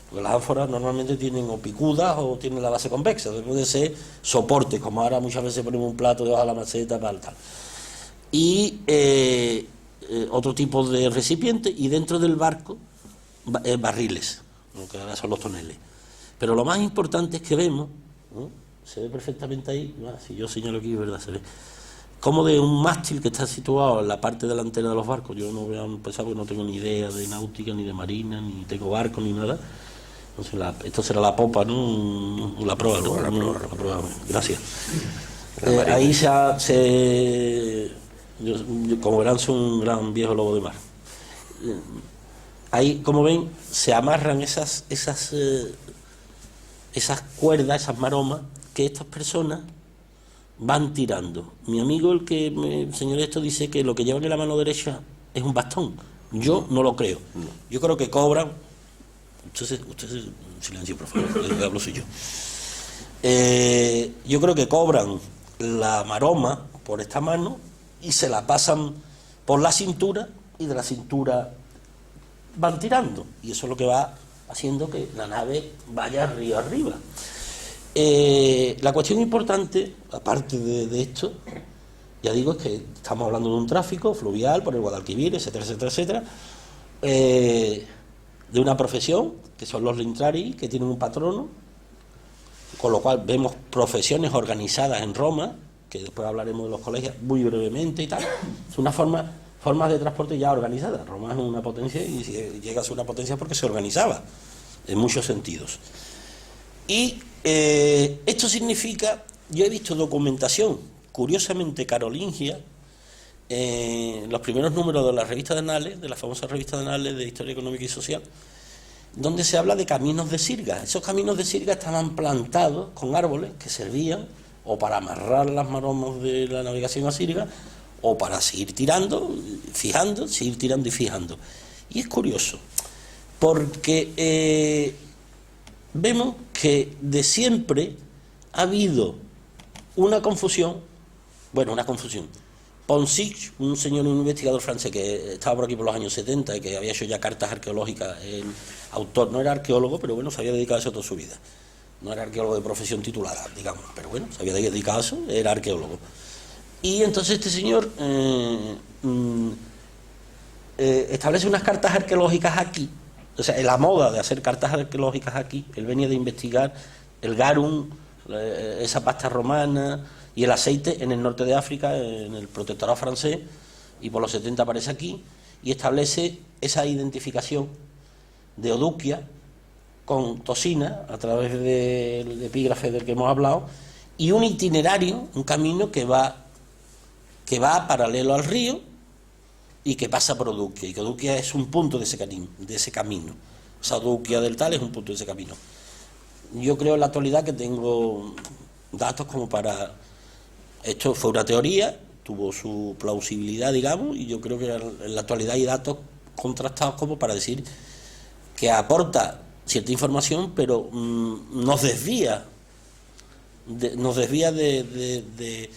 porque las ánforas normalmente tienen o picudas o tienen la base convexa, puede ser soporte, como ahora muchas veces ponemos un plato debajo de la maceta, tal. Y otro tipo de recipiente, y dentro del barco barriles, lo que ahora son los toneles. Pero lo más importante es que vemos, ¿no? Se ve perfectamente ahí, si yo señalo aquí, verdad, se ve como de un mástil que está situado en la parte delantera de los barcos. Yo no voy a empezar porque no tengo ni idea de náutica, ni de marina, ni tengo barco, ni nada. Entonces esto será la popa, ¿no? La proa, ¿no? La proa. Gracias. Ahí como verán, soy un gran viejo lobo de mar. ahí, como ven, se amarran esas cuerdas, esas maromas, que estas personas van tirando. Mi amigo, el que me enseñó esto, dice que lo que llevan en la mano derecha es un bastón. Yo no lo creo. Yo creo que cobran... Usted silencio, por favor, el que hablo soy yo. Yo creo que cobran la maroma por esta mano y se la pasan por la cintura, y de la cintura van tirando, y eso es lo que va haciendo que la nave vaya río arriba. La cuestión importante, aparte de esto, ya digo, es que estamos hablando de un tráfico fluvial por el Guadalquivir, etcétera, etcétera, etcétera, de una profesión, que son los lintrari, que tienen un patrono, con lo cual vemos profesiones organizadas en Roma, que después hablaremos de los colegios muy brevemente y tal. Es una formas de transporte ya organizadas. Roma es una potencia, y si llega a ser una potencia porque se organizaba, en muchos sentidos. Y esto significa, yo he visto documentación, curiosamente carolingia, los primeros números de la revista de Anales, de la famosa revista de Anales de Historia Económica y Social, donde se habla de caminos de sirga. Esos caminos de sirga estaban plantados con árboles que servían o para amarrar las maromas de la navegación asírica, o para seguir tirando, seguir tirando y fijando. Y es curioso, porque vemos que de siempre ha habido una confusión. Ponsic, un señor, un investigador francés que estaba por aquí por los años 70 y que había hecho ya cartas arqueológicas, el autor no era arqueólogo, pero bueno, se había dedicado a eso toda su vida. No era arqueólogo de profesión titulada, digamos, pero bueno, se había dedicado a eso, era arqueólogo. Y entonces este señor establece unas cartas arqueológicas aquí, o sea, en la moda de hacer cartas arqueológicas aquí. Él venía de investigar el garum, esa pasta romana y el aceite en el norte de África, en el protectorado francés, y por los 70 aparece aquí, y establece esa identificación de Oduquia con Tosina, a través del epígrafe del que hemos hablado, y un itinerario, un camino que va paralelo al río y que pasa por Oduquia, y que Oduquia es un punto de ese camino. Esa Oduquia del tal es un punto de ese camino. Yo creo en la actualidad que tengo datos como para... Esto fue una teoría, tuvo su plausibilidad, digamos, y yo creo que en la actualidad hay datos contrastados como para decir que aporta cierta información, pero nos desvía de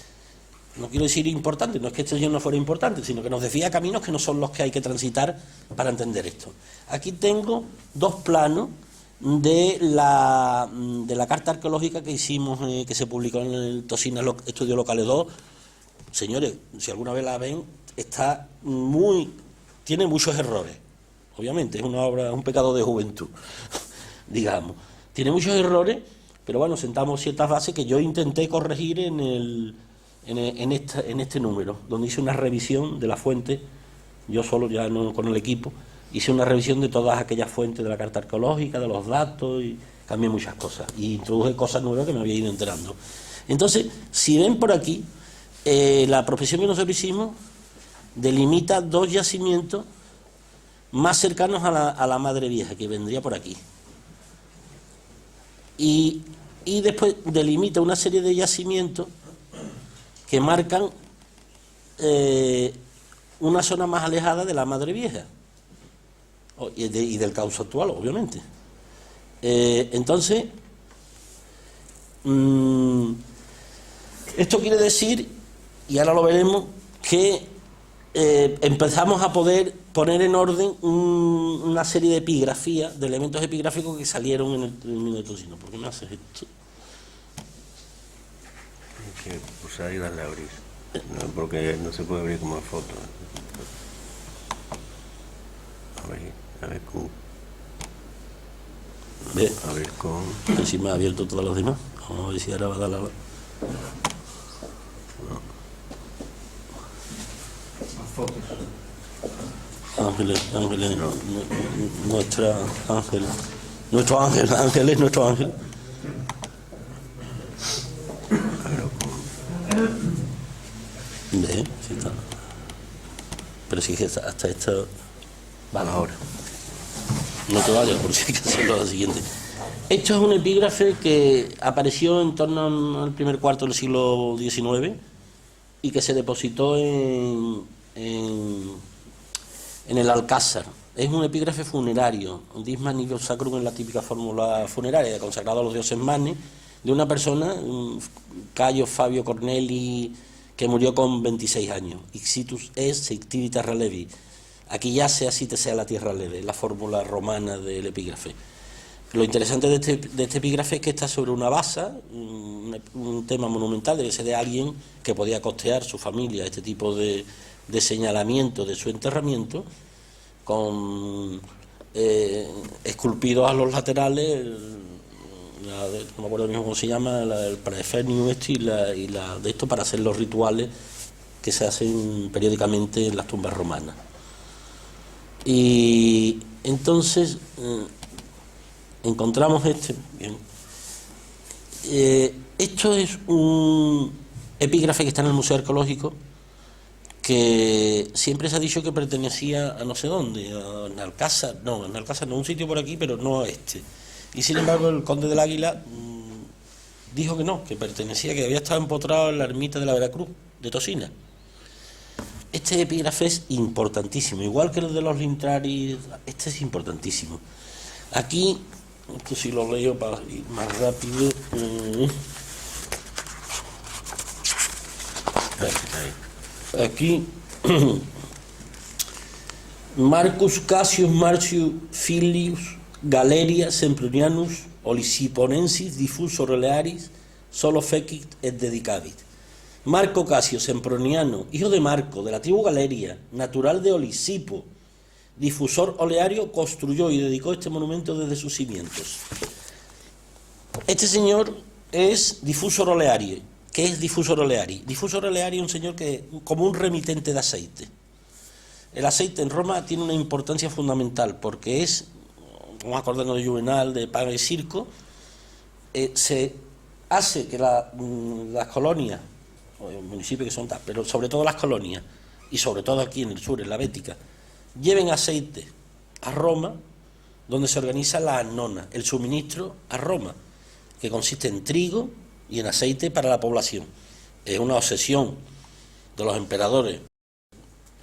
no quiero decir importante, no es que este señor no fuera importante, sino que nos desvía caminos que no son los que hay que transitar para entender esto. Aquí tengo dos planos de la carta arqueológica que hicimos, que se publicó en el Tosina Estudios Locales 2. Señores, si alguna vez la ven, tiene muchos errores, obviamente, es una obra, es un pecado de juventud, digamos. Tiene muchos errores, pero bueno, sentamos ciertas bases que yo intenté corregir en este número, donde hice una revisión de la fuente, yo solo, ya no con el equipo, hice una revisión de todas aquellas fuentes de la carta arqueológica, de los datos, y cambié muchas cosas, y introduje cosas nuevas que me había ido enterando. Entonces, si ven por aquí, la profesión que nosotros hicimos delimita dos yacimientos más cercanos a la Madre Vieja, que vendría por aquí. Y después delimita una serie de yacimientos que marcan una zona más alejada de la Madre Vieja y del cauce actual, obviamente. Entonces, esto quiere decir, y ahora lo veremos, que empezamos a poder poner en orden una serie de epigrafías, de elementos epigráficos que salieron en el término de Tosino. ¿Por qué me haces esto? Hay que pulsar y darle a abrir, no, porque no se puede abrir como foto. A ver con... ¿Ve? A ver con... Encima ha abierto todas las demás. Vamos a ver si ahora va a dar la... Fotos. Ángeles, nuestra ángel. Nuestro ángel es nuestro ángel. ¿Ve? Sí está. Pero sí que hasta esto... Vale, ahora. No te vayas, porque hay que hacerlo lo siguiente. Esto es un epígrafe que apareció en torno al primer cuarto del siglo XIX y que se depositó en el Alcázar. Es un epígrafe funerario, Dis Magnificat Sacrum en la típica fórmula funeraria, consagrado a los dioses Magni, de una persona, Cayo Fabio Corneli, que murió con 26 años. Ixitus es sectivita relevi. Aquí yace, así te sea la tierra leve, la fórmula romana del epígrafe. Lo interesante de este epígrafe es que está sobre una basa, un tema monumental, debe ser de alguien que podía costear su familia este tipo de señalamiento de su enterramiento, con esculpidos a los laterales, no me acuerdo mismo cómo se llama, el praefenium y la de esto, para hacer los rituales que se hacen periódicamente en las tumbas romanas. Y entonces encontramos bien. Esto es un epígrafe que está en el Museo Arqueológico, que siempre se ha dicho que pertenecía a no sé dónde, a Alcázar, no, un sitio por aquí, pero no a este. Y sin embargo el conde del Águila dijo que no, que pertenecía, que había estado empotrado en la ermita de la Veracruz, de Tosina. Este epígrafe es importantísimo, igual que el de los Lintraris, este es importantísimo. Aquí, esto si lo leo para ir más rápido. Aquí, Marcus Cassius Marcius Filius Galeria Sempronianus Olisiponensis diffuso relearis solo fecit et dedicavit. Marco Casio Semproniano, hijo de Marco, de la tribu Galeria, natural de Olisipo, difusor oleario, construyó y dedicó este monumento desde sus cimientos. Este señor es difusor oleario. ¿Qué es difusor oleari? Difusor oleari es un señor que, como un remitente de aceite. El aceite en Roma tiene una importancia fundamental porque es, vamos a acordarnos de Juvenal, de Pan y Circo, se hace que las colonias, o los municipios que son tal, pero sobre todo las colonias, y sobre todo aquí en el sur, en la Bética, lleven aceite a Roma, donde se organiza la annona, el suministro a Roma, que consiste en trigo y en aceite para la población. Es una obsesión de los emperadores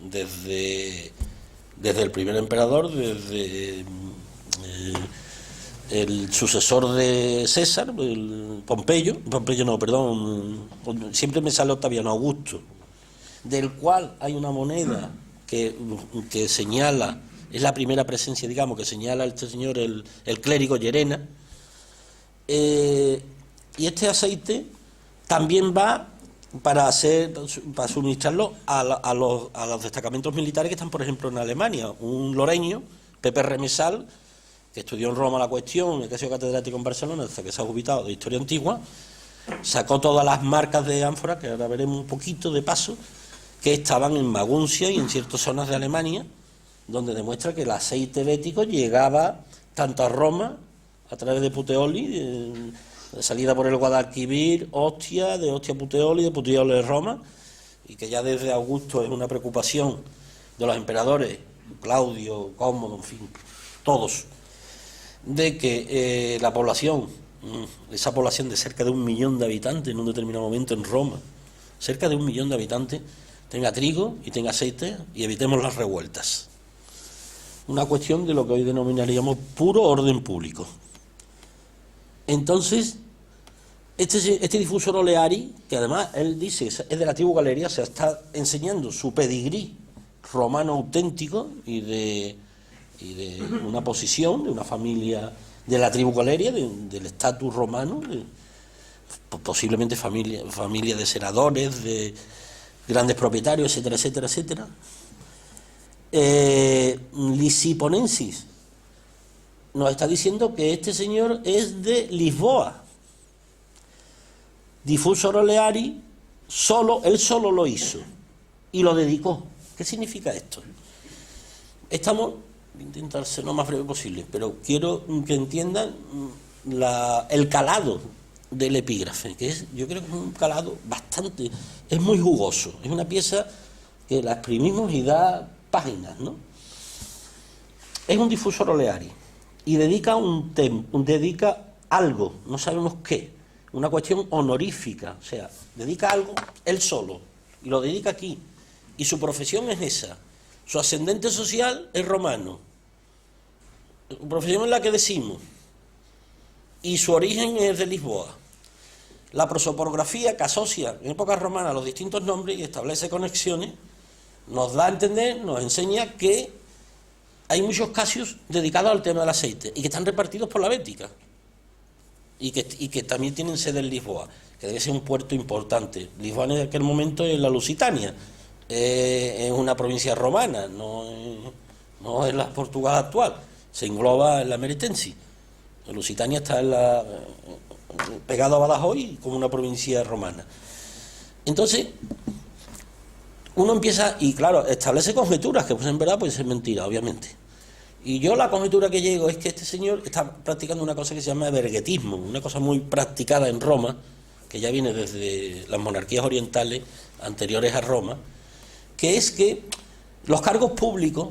desde el primer emperador, desde el sucesor de César, el Pompeyo, siempre me sale Octaviano Augusto, del cual hay una moneda que señala, es la primera presencia, digamos, que señala este señor, el clérigo Llerena, y este aceite también va para suministrarlo a los destacamentos militares que están, por ejemplo, en Alemania. Un loreño, Pepe Remesal, que estudió en Roma la cuestión, que ha sido catedrático en Barcelona, hasta que se ha jubilado de Historia Antigua, sacó todas las marcas de ánfora, que ahora veremos un poquito de paso, que estaban en Maguncia y en ciertas zonas de Alemania, donde demuestra que el aceite bético llegaba tanto a Roma, a través de Puteoli, de salida por el Guadalquivir, Ostia, de Ostia a Puteoli, de Puteoli a Roma, y que ya desde Augusto es una preocupación de los emperadores, Claudio, Cómodo, en fin, todos, de que la población, esa población de cerca de 1 millón de habitantes en un determinado momento en Roma, cerca de 1 millón de habitantes, tenga trigo y tenga aceite y evitemos las revueltas. Una cuestión de lo que hoy denominaríamos puro orden público. Entonces, este difusor oleari, que además él dice es de la tribu Galeria, se está enseñando su pedigrí romano auténtico y de una posición, de una familia de la tribu Galeria, del estatus romano, posiblemente familia de senadores, de grandes propietarios, etcétera, etcétera, etcétera. Lisiponensis nos está diciendo que este señor es de Lisboa. Difusor oleari, él solo lo hizo y lo dedicó. ¿Qué significa esto? Voy a intentar ser lo más breve posible, pero quiero que entiendan el calado del epígrafe, que yo creo que es un calado es muy jugoso, es una pieza que la exprimimos y da páginas, ¿no? es un difusor oleari y dedica dedica algo, no sabemos qué, una cuestión honorífica, o sea, dedica algo él solo y lo dedica aquí, y su profesión es esa, su ascendente social es romano, su profesión es la que decimos, y su origen es de Lisboa. La prosopografía que asocia en época romana los distintos nombres y establece conexiones nos da a entender, nos enseña que hay muchos casios dedicados al tema del aceite y que están repartidos por la Bética y que también tienen sede en Lisboa, que debe ser un puerto importante. Lisboa en aquel momento es la Lusitania, es una provincia romana, no es la Portugal actual, se engloba en la Meretensi. La Lusitania está pegado a Badajoz y como una provincia romana. Entonces, uno empieza, y claro, establece conjeturas que pues en verdad pueden ser mentiras, obviamente. Y yo la conjetura que llego es que este señor está practicando una cosa que se llama evergetismo, una cosa muy practicada en Roma, que ya viene desde las monarquías orientales anteriores a Roma, que es que los cargos públicos,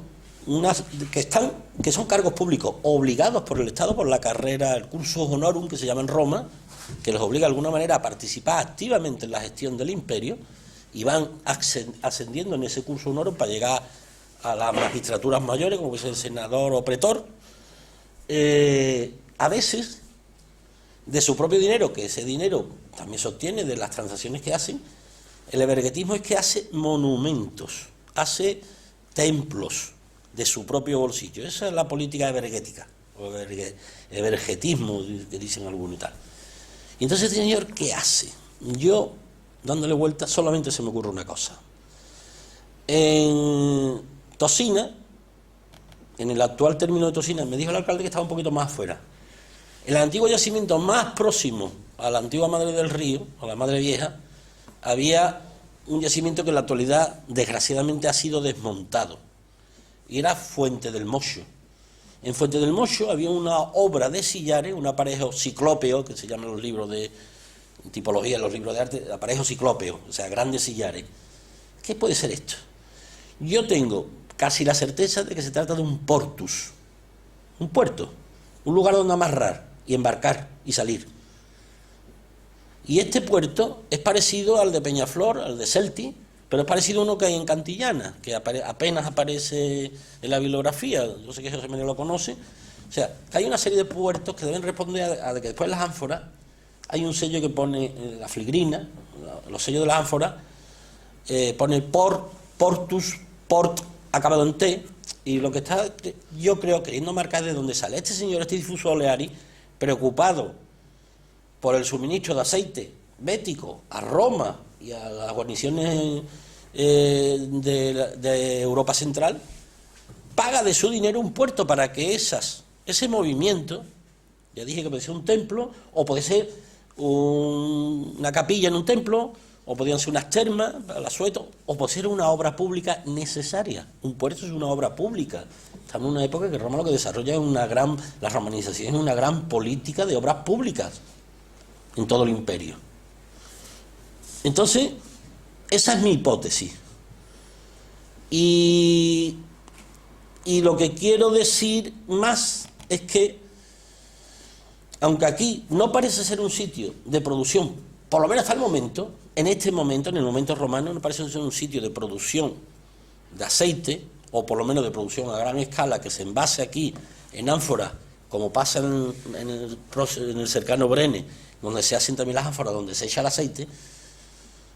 que son cargos públicos obligados por el Estado, por la carrera, el cursus honorum que se llama en Roma, que les obliga de alguna manera a participar activamente en la gestión del imperio, y van ascendiendo en ese cursus honorum para llegar a las magistraturas mayores, como es el senador o pretor, a veces de su propio dinero, que ese dinero también se obtiene de las transacciones que hacen. El evergetismo es que hace monumentos, hace templos de su propio bolsillo. Esa es la política evergética, o evergetismo, que dicen algunos y tal. Y entonces este señor, ¿qué hace? Yo, dándole vuelta, solamente se me ocurre una cosa. En Tosina, en el actual término de Tosina, me dijo el alcalde que estaba un poquito más afuera. En el antiguo yacimiento más próximo a la antigua Madre del Río, a la Madre Vieja, había un yacimiento que en la actualidad desgraciadamente ha sido desmontado, y era Fuente del Mocho. En Fuente del Mocho había una obra de sillares, un aparejo ciclópeo, que se llama en los libros de tipología, en los libros de arte, aparejo ciclópeo, o sea, grandes sillares. ¿Qué puede ser esto? Yo tengo casi la certeza de que se trata de un portus, un puerto, un lugar donde amarrar y embarcar y salir. Y este puerto es parecido al de Peñaflor, al de Celti, pero es parecido a uno que hay en Cantillana, que apenas aparece en la bibliografía. Yo sé que José Manuel lo conoce. O sea, hay una serie de puertos que deben responder a que después las ánforas hay un sello que pone la filigrina, los sellos de las ánforas, pone portus, port, acabado en T, y lo que está, yo creo, queriendo marcar de dónde sale este señor, este difusor oleari, preocupado por el suministro de aceite bético a Roma y a las guarniciones de Europa Central, paga de su dinero un puerto para que ese movimiento, ya dije que puede ser un templo, o puede ser una capilla en un templo, o podían ser unas termas para el asueto, o puede ser una obra pública necesaria. Un puerto es una obra pública. Estamos en una época que Roma lo que desarrolla es la romanización es una gran política de obras públicas en todo el imperio. Entonces, esa es mi hipótesis. Y lo que quiero decir más es que, aunque aquí no parece ser un sitio de producción, por lo menos hasta el momento, en el momento romano, no parece ser un sitio de producción de aceite, o por lo menos de producción a gran escala, que se envase aquí en ánforas, como pasa en el cercano Brene, donde se hacen también las ánforas, donde se echa el aceite.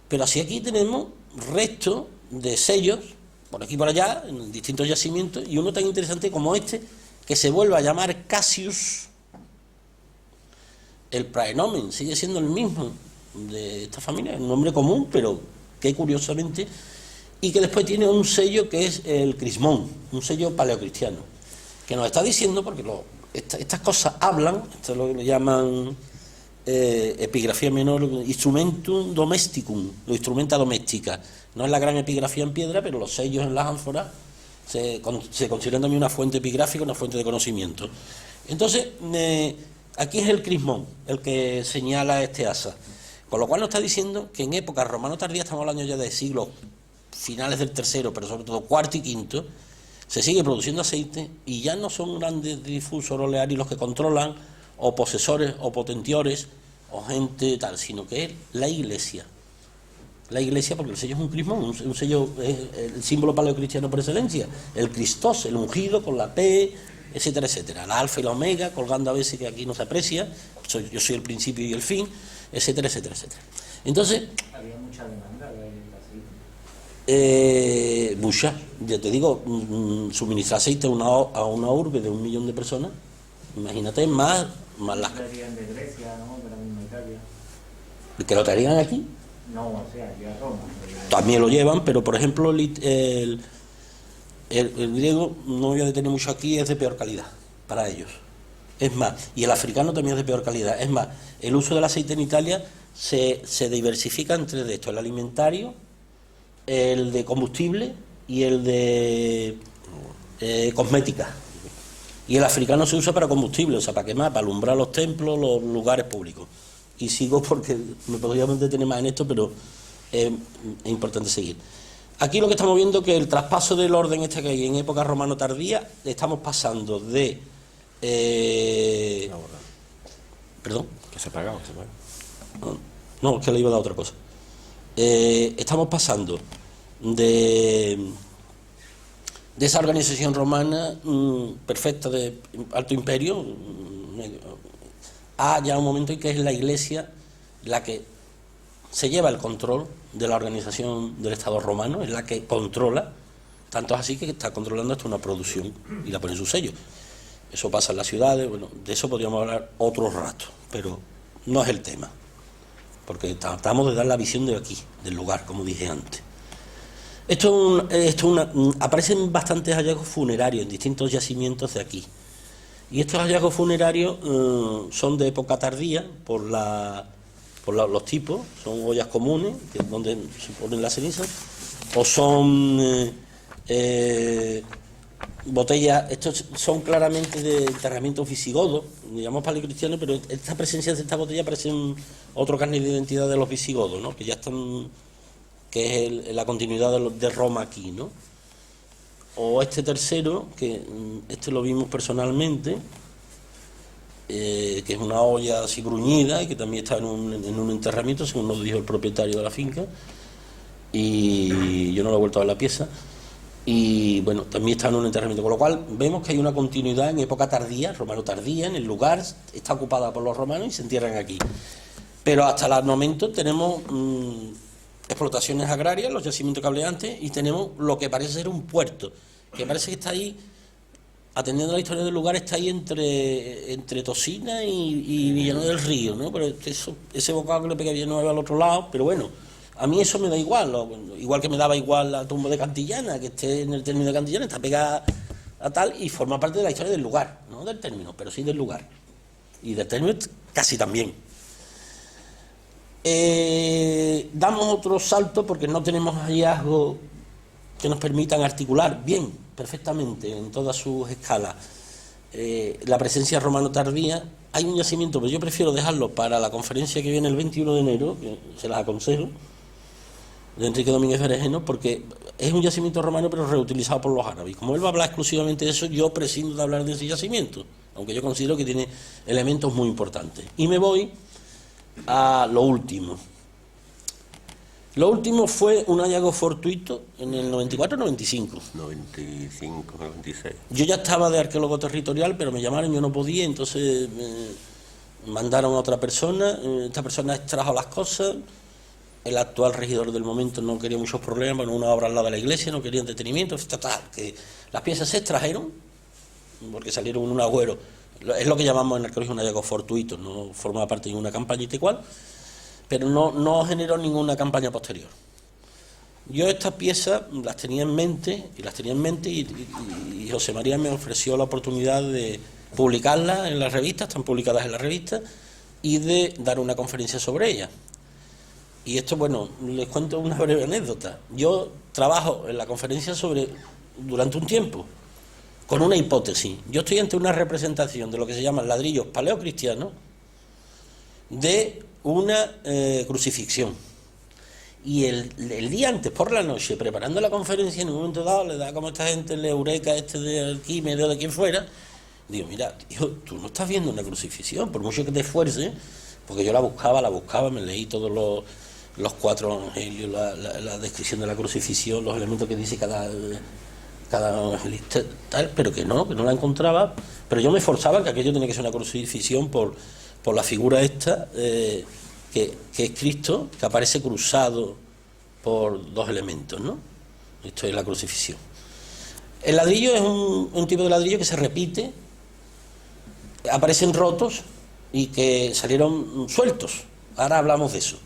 Pero así aquí tenemos restos de sellos, por aquí y por allá, en distintos yacimientos, y uno tan interesante como este, que se vuelve a llamar Cassius. El praenomen sigue siendo el mismo de esta familia, un nombre común, pero que curiosamente, y que después tiene un sello que es el crismón, un sello paleocristiano, que nos está diciendo, porque estas cosas hablan, esto lo llaman epigrafía menor, instrumentum domesticum, lo instrumenta doméstica. No es la gran epigrafía en piedra, pero los sellos en las ánforas se consideran también una fuente epigráfica, una fuente de conocimiento. Entonces, aquí es el crismón el que señala este asa, con lo cual nos está diciendo que en época romano tardía, estamos hablando ya de siglos finales del tercero, pero sobre todo cuarto y quinto, Se sigue produciendo aceite y ya no son grandes difusores olearios los que controlan, o posesores, o potentiores, o gente tal, sino que es la Iglesia. La Iglesia, porque el sello es un crismón, un sello es el símbolo paleocristiano por excelencia, el Cristos, el ungido con la P, etcétera, etcétera, la alfa y la omega, colgando a veces que aquí no se aprecia, yo soy el principio y el fin, etcétera, etcétera, etcétera. Entonces, había mucha demanda del aceite. mucha, ya te digo, suministrar aceite a una urbe de 1 millón de personas, imagínate, más las Traían de Grecia, ¿no? De la misma Italia. que lo traían aquí. No, o sea, aquí a Roma. También lo llevan, pero por ejemplo el griego, no voy a detener mucho aquí, es de peor calidad para ellos. Es más, y el africano también es de peor calidad. Es más, el uso del aceite en Italia se diversifica entre de esto, el alimentario, el de combustible y el de cosmética. Y el africano se usa para combustible, o sea, para quemar, para alumbrar los templos, los lugares públicos. Y sigo porque me podría detener más en esto, pero es importante seguir. Aquí lo que estamos viendo es que el traspaso del orden este que hay en época romano tardía, estamos pasando de... ¿Perdón? Que se paga. No, es que le iba a dar otra cosa. Estamos pasando de esa organización romana perfecta de alto imperio a ya un momento en que es la Iglesia la que se lleva el control de la organización del Estado romano, es la que controla, tanto es así que está controlando hasta una producción y la pone en su sello. Eso pasa en las ciudades, bueno, de eso podríamos hablar otro rato, pero no es el tema, porque tratamos de dar la visión de aquí, del lugar, como dije antes. Aparecen bastantes hallazgos funerarios en distintos yacimientos de aquí. Y estos hallazgos funerarios son de época tardía por los tipos, son ollas comunes, que es donde se ponen las cenizas, o son botellas, estos son claramente de enterramientos visigodos, digamos paleocristianos, pero esta presencia de esta botella parece otro carnet de identidad de los visigodos, ¿no? Que ya están, que es la continuidad de Roma aquí, ¿no? O este tercero, que este lo vimos personalmente, que es una olla así gruñida y que también está en un enterramiento, según nos dijo el propietario de la finca, y yo no lo he vuelto a ver la pieza, y bueno, también está en un enterramiento, con lo cual vemos que hay una continuidad en época tardía, romano tardía, en el lugar, está ocupada por los romanos y se entierran aquí. Pero hasta el momento tenemos explotaciones agrarias, los yacimientos cableantes, y tenemos lo que parece ser un puerto, que parece que está ahí, atendiendo a la historia del lugar, está ahí entre Tosina y Villanueva del Río, ¿no? Pero ese bocado que le pega a Villanueva al otro lado, pero bueno, a mí eso me da igual, igual que me daba igual la tumba de Cantillana, que esté en el término de Cantillana, está pegada a tal, y forma parte de la historia del lugar, no del término, pero sí del lugar, y del término casi también. Damos otro salto porque no tenemos hallazgos que nos permitan articular bien, perfectamente, en todas sus escalas, la presencia romano tardía. Hay un yacimiento, pero yo prefiero dejarlo para la conferencia que viene el 21 de enero, que se las aconsejo, de Enrique Domínguez Berejeno, porque es un yacimiento romano pero reutilizado por los árabes. Como él va a hablar exclusivamente de eso, yo prescindo de hablar de ese yacimiento, aunque yo considero que tiene elementos muy importantes. Y me voy a lo último. Lo último fue un hallazgo fortuito en el 94-95. 95, 96. Yo ya estaba de arqueólogo territorial, pero me llamaron, yo no podía, entonces me mandaron a otra persona. Esta persona extrajo las cosas. El actual regidor del momento no quería muchos problemas, una obra al lado de la iglesia, no quería entretenimiento, total, que las piezas se extrajeron, porque salieron en un agüero. Es lo que llamamos en arqueología un hallazgo fortuito, no forma parte de una campaña y tal cual, pero no generó ninguna campaña posterior. Yo estas piezas las tenía en mente, y José María me ofreció la oportunidad de publicarlas en las revistas, están publicadas en las revistas, y de dar una conferencia sobre ellas. Y esto, bueno, les cuento una breve anécdota. Yo trabajo en la conferencia durante un tiempo, con una hipótesis. Yo estoy ante una representación de lo que se llaman ladrillos paleocristianos de una crucifixión. Y el día antes, por la noche, preparando la conferencia, en un momento dado le da como a esta gente el eureka de Arquímedes o de quien fuera, digo, mira, tío, tú no estás viendo una crucifixión, por mucho que te esfuerces, porque yo la buscaba, me leí todos los 4 evangelios, la descripción de la crucifixión, los elementos que dice cada evangelista, tal, pero que no la encontraba, pero yo me esforzaba que aquello tenía que ser una crucifixión por la figura esta, que es Cristo, que aparece cruzado por 2 elementos, ¿no? Esto es la crucifixión. El ladrillo es un tipo de ladrillo que se repite, aparecen rotos y que salieron sueltos. Ahora hablamos de eso.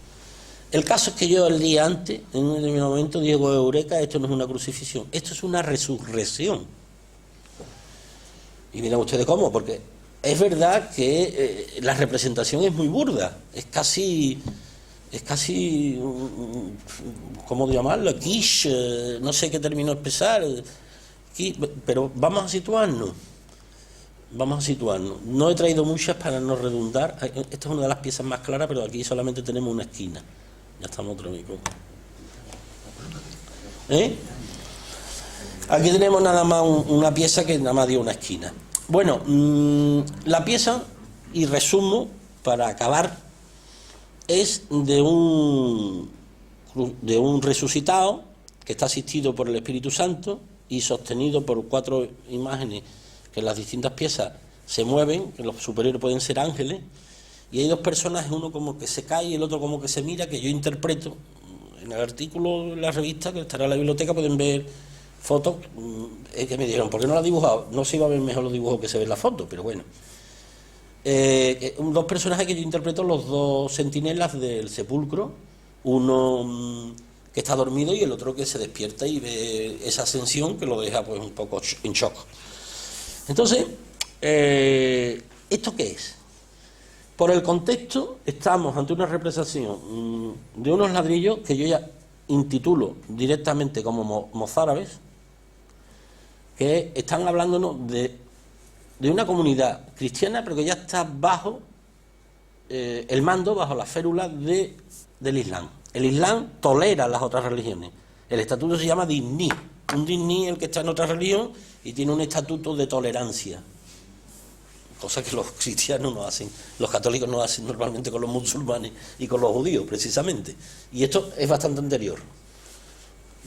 El caso es que yo el día antes, en un determinado momento, digo, eureka, esto no es una crucifixión, esto es una resurrección. Y miren ustedes cómo, porque es verdad que la representación es muy burda, es casi, ¿cómo llamarlo? Quiche, no sé qué término expresar, pero vamos a situarnos. No he traído muchas para no redundar. Esta es una de las piezas más claras, pero aquí solamente tenemos una esquina. Ya estamos otra vez. Aquí tenemos nada más una pieza que nada más dio una esquina. Bueno, la pieza, y resumo para acabar, es de un resucitado que está asistido por el Espíritu Santo y sostenido por 4 imágenes que en las distintas piezas se mueven, que los superiores pueden ser ángeles, y hay 2 personajes, uno como que se cae y el otro como que se mira, que yo interpreto. En el artículo de la revista, que estará en la biblioteca, pueden ver fotos, que me dijeron, ¿por qué no la ha dibujado? No se iba a ver mejor los dibujos que se ve en la foto, pero bueno. 2 personajes que yo interpreto, los 2 centinelas del sepulcro, uno que está dormido y el otro que se despierta y ve esa ascensión que lo deja pues un poco en shock. Entonces, ¿esto qué es? Por el contexto, estamos ante una representación de unos ladrillos que yo ya intitulo directamente como mozárabes, que están hablándonos de una comunidad cristiana, pero que ya está bajo el mando, bajo la férula del Islam. El Islam tolera las otras religiones. El estatuto se llama dinní. Un dinní es el que está en otra religión y tiene un estatuto de tolerancia. Cosa que los cristianos no hacen, los católicos no hacen normalmente con los musulmanes y con los judíos, precisamente. Y esto es bastante anterior.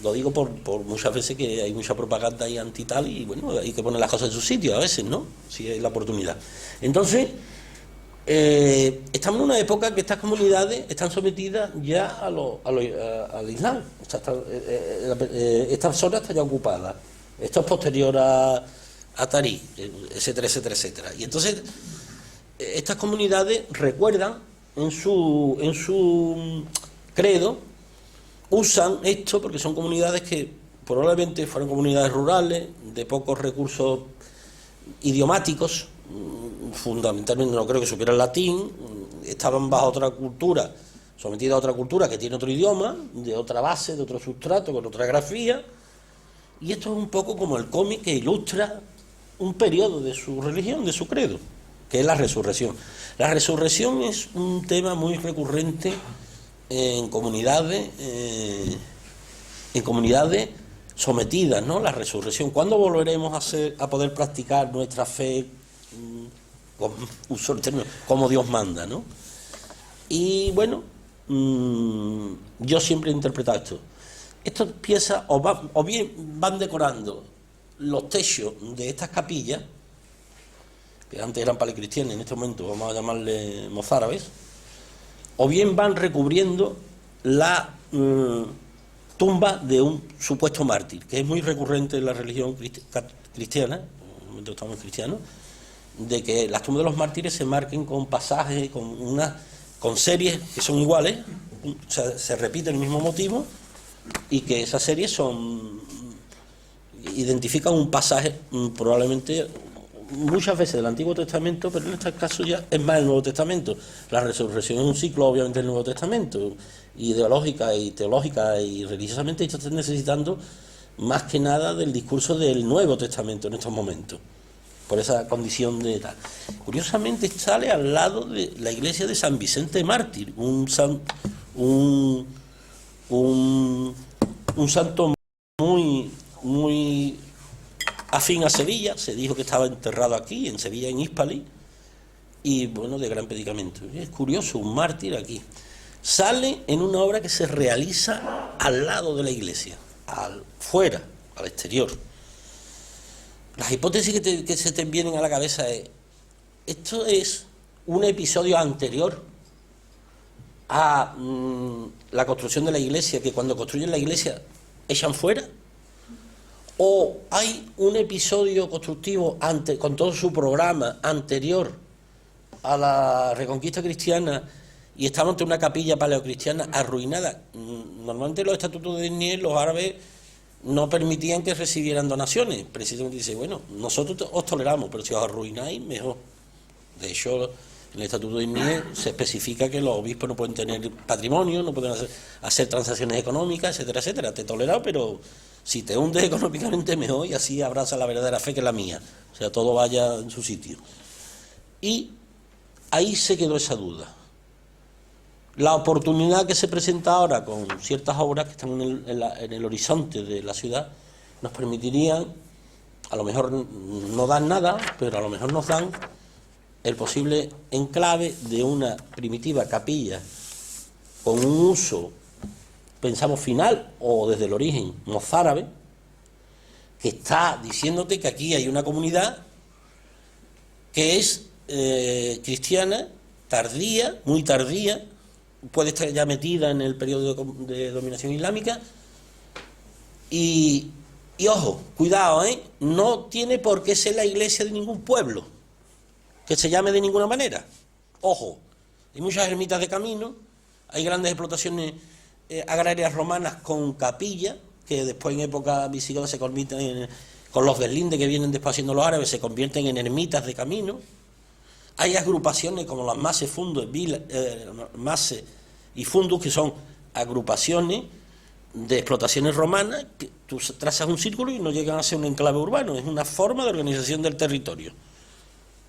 Lo digo por muchas veces que hay mucha propaganda ahí anti tal, y bueno, hay que poner las cosas en su sitio a veces, ¿no? Si hay la oportunidad. Entonces, estamos en una época que estas comunidades están sometidas ya al Islam. Esta zona está ya ocupada. Esto es posterior a Tarí, etcétera, etcétera, etcétera. Y entonces estas comunidades recuerdan en su credo, usan esto porque son comunidades que probablemente fueron comunidades rurales, de pocos recursos idiomáticos, fundamentalmente no creo que supieran latín, estaban bajo otra cultura, sometidas a otra cultura que tiene otro idioma, de otra base, de otro sustrato, con otra grafía, y esto es un poco como el cómic que ilustra un periodo de su religión, de su credo, que es la resurrección. La resurrección es un tema muy recurrente en comunidades sometidas, ¿no? La resurrección. ¿Cuándo volveremos a poder practicar nuestra fe, uso el término, como Dios manda, ¿no? Y bueno, yo siempre he interpretado esto. Estas piezas o bien van decorando los techos de estas capillas, que antes eran palecristianas, en este momento vamos a llamarle mozárabes, o bien van recubriendo la tumba de un supuesto mártir, que es muy recurrente en la religión cristiana, en el momento estamos cristianos, de que las tumbas de los mártires se marquen con pasajes, con series que son iguales, o sea, se repite el mismo motivo, y que esas series identifican un pasaje probablemente muchas veces del Antiguo Testamento, pero en este caso ya es más el Nuevo Testamento. La resurrección es un ciclo obviamente del Nuevo Testamento, ideológica y teológica y religiosamente, esto está necesitando más que nada del discurso del Nuevo Testamento en estos momentos, por esa condición de tal. Curiosamente sale al lado de la iglesia de San Vicente Mártir, un un santo muy afín a Sevilla. Se dijo que estaba enterrado aquí, en Sevilla, en Hispali, y bueno, de gran predicamento. Es curioso, un mártir aquí. Sale en una obra que se realiza al lado de la iglesia, fuera, al exterior. Las hipótesis que se te vienen a la cabeza es: esto es un episodio anterior a la construcción de la iglesia, que cuando construyen la iglesia echan fuera, o hay un episodio constructivo con todo su programa anterior a la reconquista cristiana y estamos ante una capilla paleocristiana arruinada. Normalmente los estatutos de Niel, los árabes no permitían que recibieran donaciones. Precisamente dice, bueno, nosotros os toleramos, pero si os arruináis, mejor. De hecho, en el estatuto de Niel se especifica que los obispos no pueden tener patrimonio, no pueden hacer transacciones económicas, etcétera, etcétera. Te he tolerado, pero si te hundes económicamente, mejor, y así abraza la verdadera fe, que es la mía. O sea, todo vaya en su sitio. Y ahí se quedó esa duda. La oportunidad que se presenta ahora con ciertas obras que están en el horizonte de la ciudad nos permitirían, a lo mejor no dan nada, pero a lo mejor nos dan el posible enclave de una primitiva capilla con un uso, pensamos, final o desde el origen mozárabe, que está diciéndote que aquí hay una comunidad que es cristiana, tardía, muy tardía, puede estar ya metida en el periodo de dominación islámica, y ojo, cuidado, no tiene por qué ser la iglesia de ningún pueblo que se llame de ninguna manera. Ojo, hay muchas ermitas de camino, hay grandes explotaciones agrarias romanas con capilla, que después en época visigoda se convierten con los deslindes que vienen después haciendo los árabes, se convierten en ermitas de camino. Hay agrupaciones como las Masse y Fundus, que son agrupaciones de explotaciones romanas, que tú trazas un círculo y no llegan a ser un enclave urbano, es una forma de organización del territorio.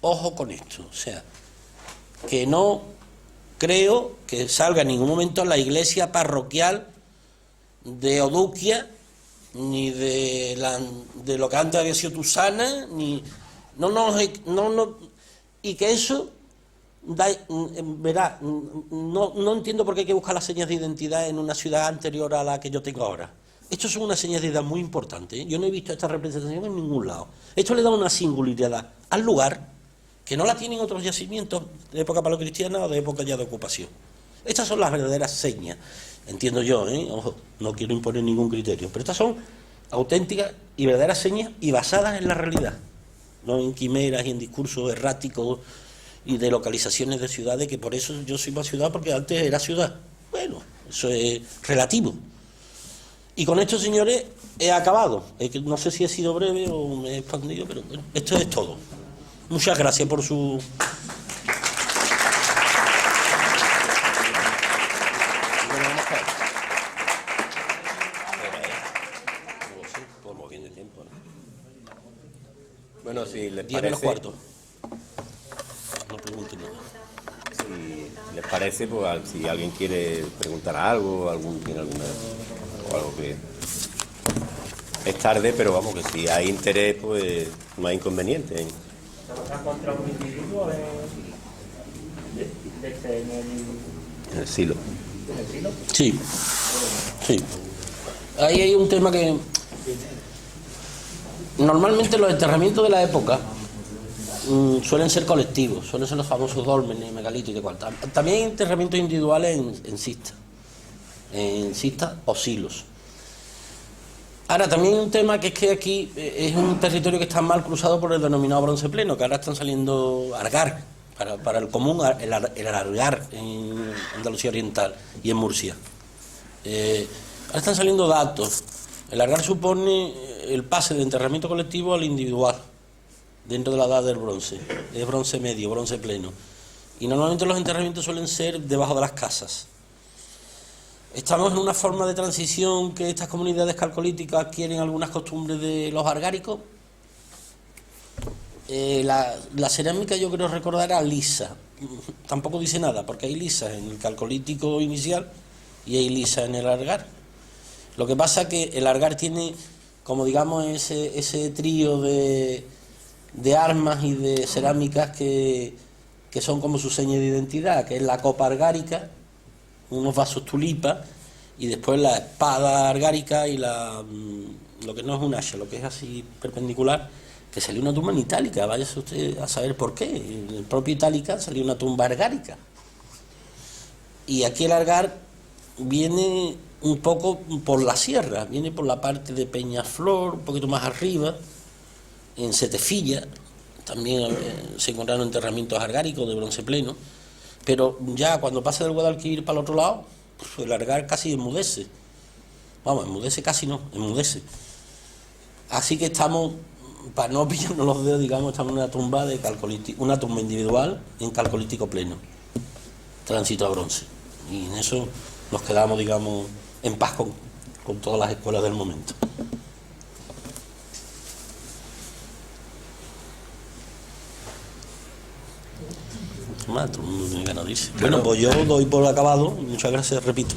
Ojo con esto, o sea, que no creo que salga en ningún momento la iglesia parroquial de Oduquia, ni de lo que antes había sido Tusana, ni y que eso verá, no entiendo por qué hay que buscar las señas de identidad en una ciudad anterior a la que yo tengo ahora. Esto son unas señas de identidad muy importantes, ¿eh? Yo no he visto esta representación en ningún lado. Esto le da una singularidad al lugar que no la tienen otros yacimientos de época paleocristiana o de época ya de ocupación. Estas son las verdaderas señas, entiendo yo, ojo, no quiero imponer ningún criterio, pero estas son auténticas y verdaderas señas y basadas en la realidad, no en quimeras y en discursos erráticos y de localizaciones de ciudades, que por eso yo soy más ciudad, porque antes era ciudad. Bueno, eso es relativo. Y con esto, señores, he acabado. No sé si he sido breve o me he expandido, pero bueno, esto es todo. Muchas gracias por su... Bueno, si les 10 menos parece, cuarto. No pregunten nada. si les parece, pues si alguien quiere preguntar algo, tiene alguna o algo que es tarde, pero vamos, que si hay interés, pues no hay inconveniente. ¿Trabajar contra un individuo En el silo. en el silo? Sí, sí. Ahí hay un tema que... Normalmente los enterramientos de la época suelen ser colectivos, suelen ser los famosos dólmenes, megalitos y de cual. También hay enterramientos individuales en cistas o silos. Ahora, también hay un tema que es que aquí es un territorio que está mal cruzado por el denominado bronce pleno, que ahora están saliendo argar, para el común, el argar en Andalucía Oriental y en Murcia. Ahora están saliendo datos. El argar supone el pase del enterramiento colectivo al individual, dentro de la edad del bronce. Es bronce medio, bronce pleno. Y normalmente los enterramientos suelen ser debajo de las casas. Estamos en una forma de transición que estas comunidades calcolíticas quieren algunas costumbres de los argáricos. La cerámica, yo creo recordar, era lisa. Tampoco dice nada, porque hay lisas en el calcolítico inicial y hay lisas en el argar. Lo que pasa es que el Algar tiene, como digamos, ese trío de armas y de cerámicas que son como su seña de identidad, que es la copa argárica, unos vasos tulipas, y después la espada argárica y lo que no es un hacha, lo que es así perpendicular, que salió una tumba en Itálica, váyase usted a saber por qué. En el propio Itálica salió una tumba argárica. Y aquí el Algar viene un poco por la sierra, viene por la parte de Peñaflor, un poquito más arriba, en Setefilla, también se encontraron enterramientos argáricos de bronce pleno, pero ya cuando pasa del Guadalquivir para el otro lado, pues el Algar casi enmudece. Vamos, enmudece casi no, enmudece. Así que estamos, para no pillarnos los dedos, digamos, estamos en una tumba una tumba individual en calcolítico pleno, tránsito a bronce. Y en eso nos quedamos, digamos, en paz con todas las escuelas del momento. Todo el mundo tiene ganas de irse. Bueno, pues yo doy por acabado. Muchas gracias, repito.